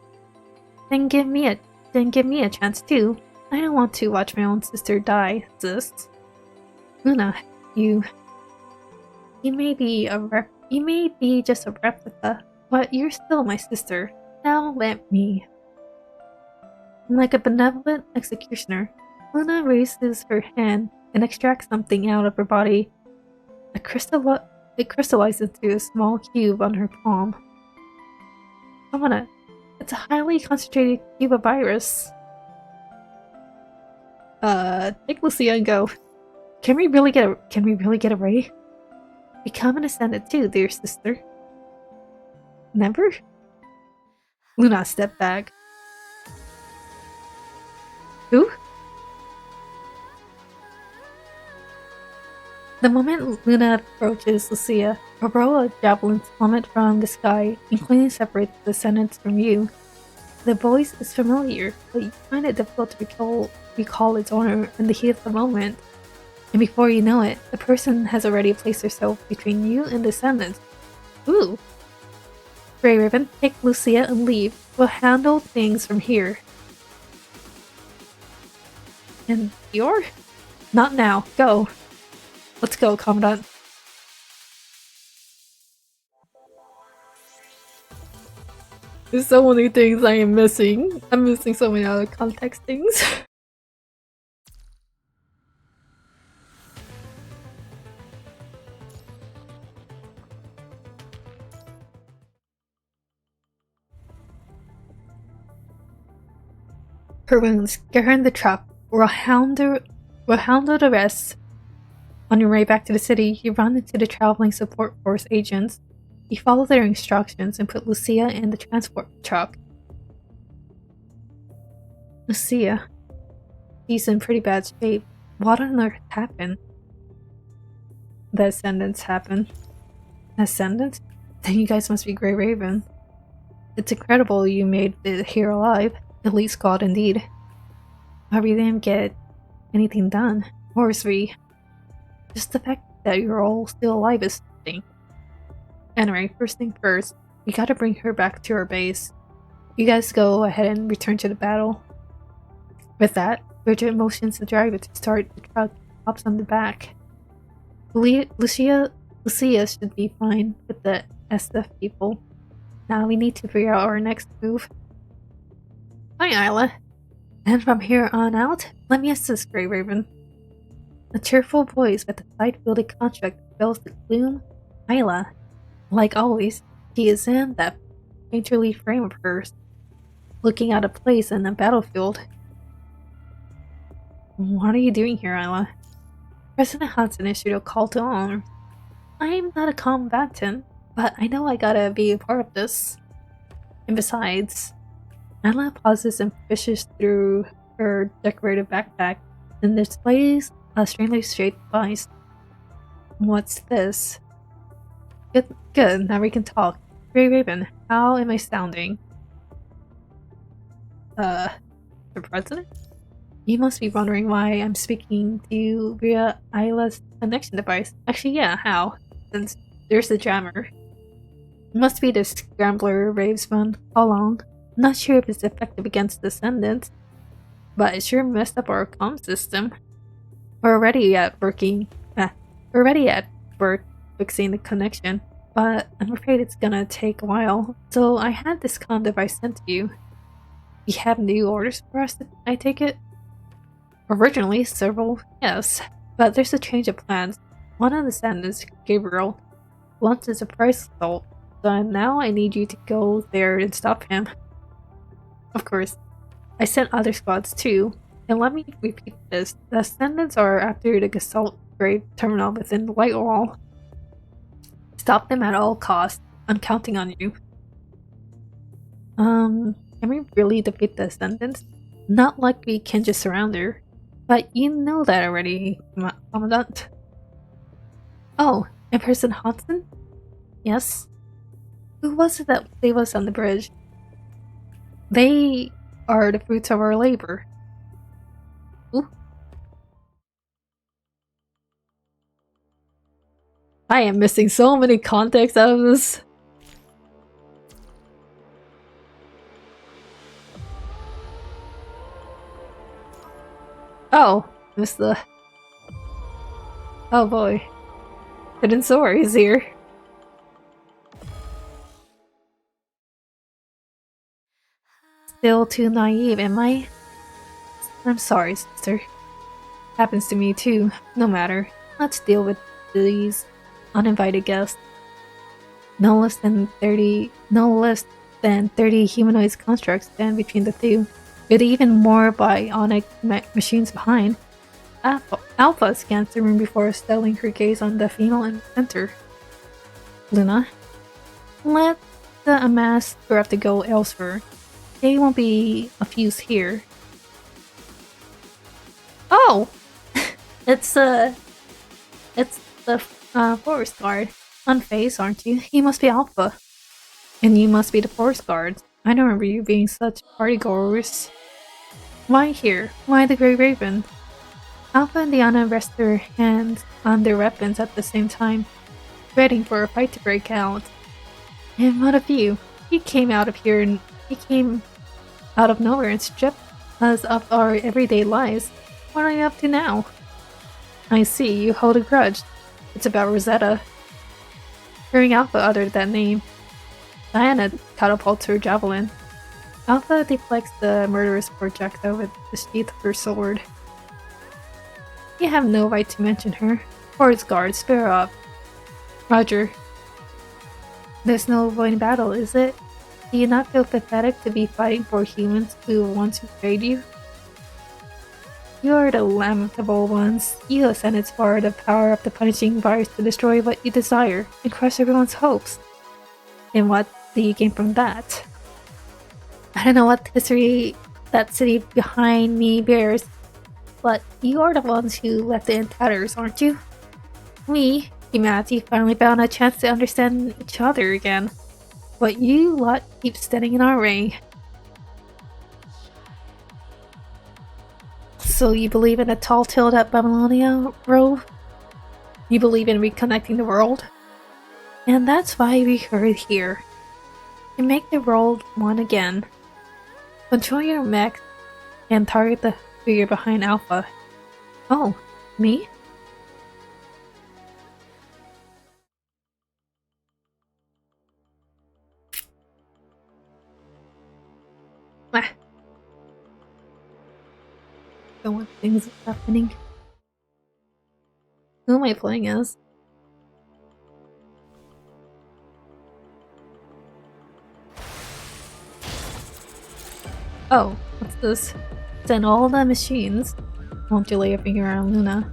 Then give me a chance too. I don't want to watch my own sister die, sis. Luna, you may be just a replica, but you're still my sister. Now let me. Like a benevolent executioner, Luna raises her hand and extracts something out of her body. It crystallizes into a small cube on her palm. It's a highly concentrated cube of virus. Take Lucia and go. Can we really get away? Become an Ascendant too, dear sister. Never? Luna stepped back. Who? The moment Luna approaches Lucia, a row of javelins plummet from the sky and cleanly separates the Ascendants from you. The voice is familiar, but you find it difficult to recall its owner in the heat of the moment. And before you know it, the person has already placed herself between you and the Descendants. Ooh. Grey Raven, take Lucia and leave. We'll handle things from here. And you're? Not now. Go. Let's go, Commandant. There's so many things I am missing. I'm missing so many out of context things. Her wounds, get her in the trap. We'll handle the rest. On your way back to the city, you run into the traveling support force agents. You follow their instructions and put Lucia in the transport truck. Lucia. She's in pretty bad shape. What on earth happened? The Ascendants happened. Ascendants? Then you guys must be Grey Raven. It's incredible you made it here alive. Elite squad indeed. Why we didn't get anything done. Or is we? Just the fact that you're all still alive is something. Anyway, first thing first, we gotta bring her back to our base. You guys go ahead and return to the battle. With that, Bridget motions the driver to start the truck and hops on the back. Lucia should be fine with the SF people. Now we need to figure out our next move. Hi, Isla. And from here on out, let me assist Grey Raven. A cheerful voice with a side-wielded contract fills the gloom. Isla. Like always, she is in that painterly frame of hers, looking out of place in the battlefield. What are you doing here, Isla? President Hudson issued a call to arms. I'm not a combatant, but I know I gotta be a part of this. And besides, Isla pauses and fishes through her decorated backpack and displays a strangely shaped device. What's this? Good, now we can talk. Grey Raven, how am I sounding? The president? You must be wondering why I'm speaking to you via Isla's connection device. Actually, yeah, how? Since there's the jammer. It must be the scrambler Raves one. Kowloong. Not sure if it's effective against Descendants, but it sure messed up our comm system. We're already at work fixing the connection, but I'm afraid it's gonna take a while. So I had this comm device sent to you. You have new orders for us, I take it? Originally, several, yes, but there's a change of plans. One of the Descendants, Gabriel, wants a surprise assault, so now I need you to go there and stop him. Of course, I sent other squads too, and let me repeat this. The Ascendants are after the Gestalt grade terminal within the White Wall. Stop them at all costs. I'm counting on you. Can we really defeat the Ascendants? Not like we can just surround her. But you know that already, Commandant. Oh, and President Hudson? Yes? Who was it that saved us on the bridge? They are the fruits of our labor. Ooh. I am missing so many context out of this. Oh, missed the... Oh boy. Hidden Sora is here. Still too naive, am I? I'm sorry, sister. Happens to me too. No matter. Let's deal with these uninvited guests. No less than 30 humanoid constructs stand between the two, with even more bionic machines behind. Alpha scans the room before settling her gaze on the female in the center. Luna, let the amassed grab to go elsewhere. They won't be of use here. Oh! It's the forest guard. Unfazed, aren't you? You must be Alpha. And you must be the forest guards. I don't remember you being such partygoers. Why here? Why the Grey Raven? Alpha and Diana rest their hands on their weapons at the same time, waiting for a fight to break out. And what of you? He came out of nowhere and stripped us of our everyday lives. What are you up to now? I see, you hold a grudge. It's about Rosetta. Hearing Alpha uttered that name, Diana catapults her javelin. Alpha deflects the murderous projectile with the sheath of her sword. You have no right to mention her. Forest guard, spare up. Roger. There's no avoiding battle, is it? Do you not feel pathetic to be fighting for humans who once betrayed you? You are the lamentable ones. You ascended far the power of the punishing virus to destroy what you desire and crush everyone's hopes. And what do you gain from that? I don't know what history that city behind me bears, but you are the ones who left it in tatters, aren't you? We, humanity, finally found a chance to understand each other again. But you lot keep standing in our way. So you believe in a tall tale at Babylonia, Rove? You believe in reconnecting the world? And that's why we are here. To make the world one again. Control your mech and target the figure behind Alpha. Oh, me? Ah. Don't want things happening. Who am I playing as? Oh, what's this? Send all the machines. Won't you lay a finger on Luna?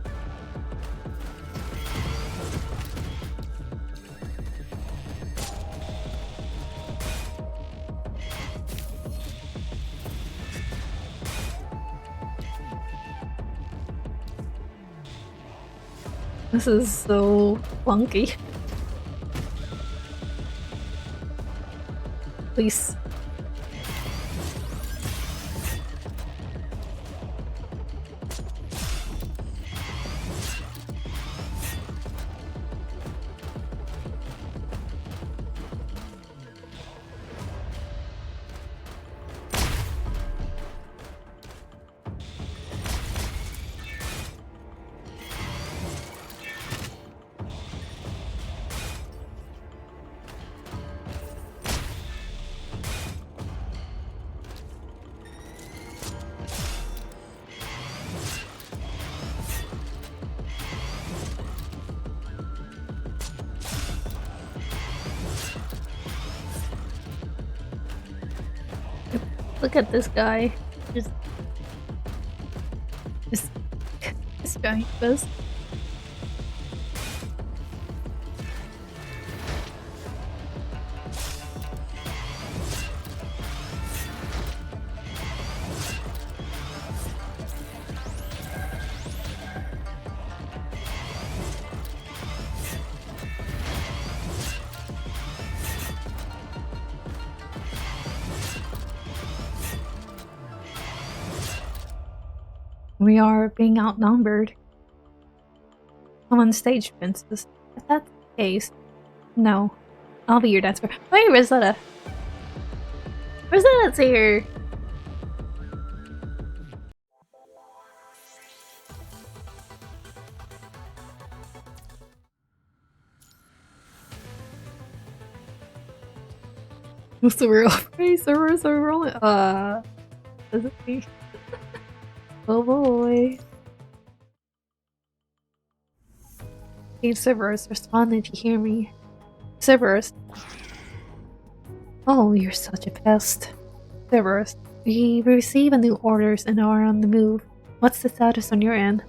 This is so funky. Please. Look at this guy. Just this guy does. We are being outnumbered. Come on stage, princess. If that's the case, no. I'll be your dancer. Wait, Rosetta! Rosetta's here! What's the real face? Servers are rolling. Does it be? Oh boy. Hey Cerberus, respond if you hear me. Cerberus. Oh, you're such a pest. Cerberus, we receive a new orders and are on the move. What's the status on your end?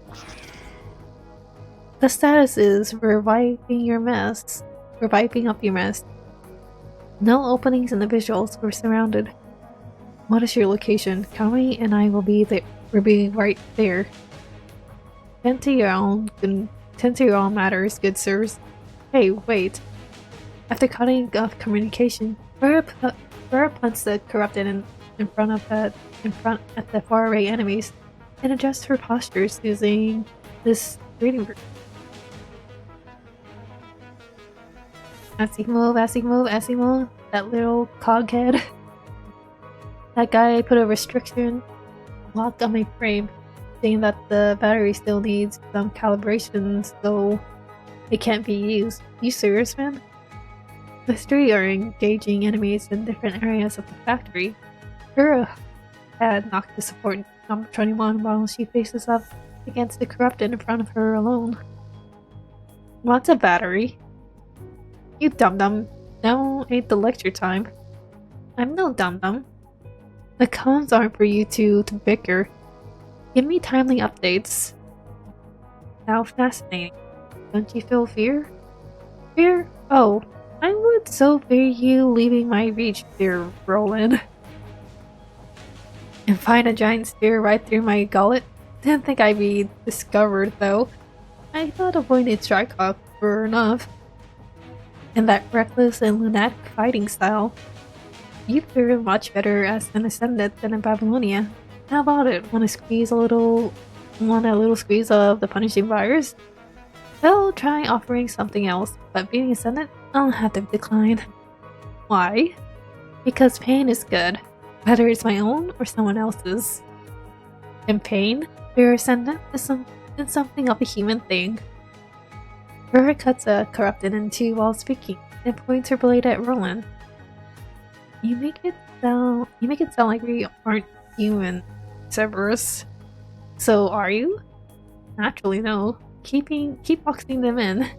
The status is we're wiping up your mess. No openings in the visuals, we're surrounded. What is your location? Kami and I will be there. We'll be right there. Tend to your own matters, good sirs. Hey, wait. After cutting off communication, Burr punts the corrupted in front at the far away enemies and adjusts her postures using this reading room. As you move, that little coghead. That guy put a restriction lock on my frame, saying that the battery still needs some calibration, so it can't be used. You serious, man? The three are engaging enemies in different areas of the factory. Ura had knocked the support number 21 while she faces up against the corrupted in front of her alone. What's a battery? You dum-dum. Now ain't the lecture time. I'm no dum-dum. The comms aren't for you two to bicker. Give me timely updates. How fascinating. Don't you feel fear? Fear? Oh, I would so fear you leaving my reach, dear Roland. And find a giant spear right through my gullet? Didn't think I'd be discovered, though. I thought avoiding Strikeoff were enough. And that reckless and lunatic fighting style. You fare much better as an Ascendant than in Babylonia. How about it? Want a little squeeze of the punishing virus? Well, try offering something else, but being Ascendant, I'll have to decline. Why? Because pain is good, whether it's my own or someone else's. And pain, your Ascendant, is something of a human thing. Rura cuts a corrupted in two while speaking, and points her blade at Roland. You make it sound like we aren't human, Cerberus. So are you? Naturally no. Keep boxing them in.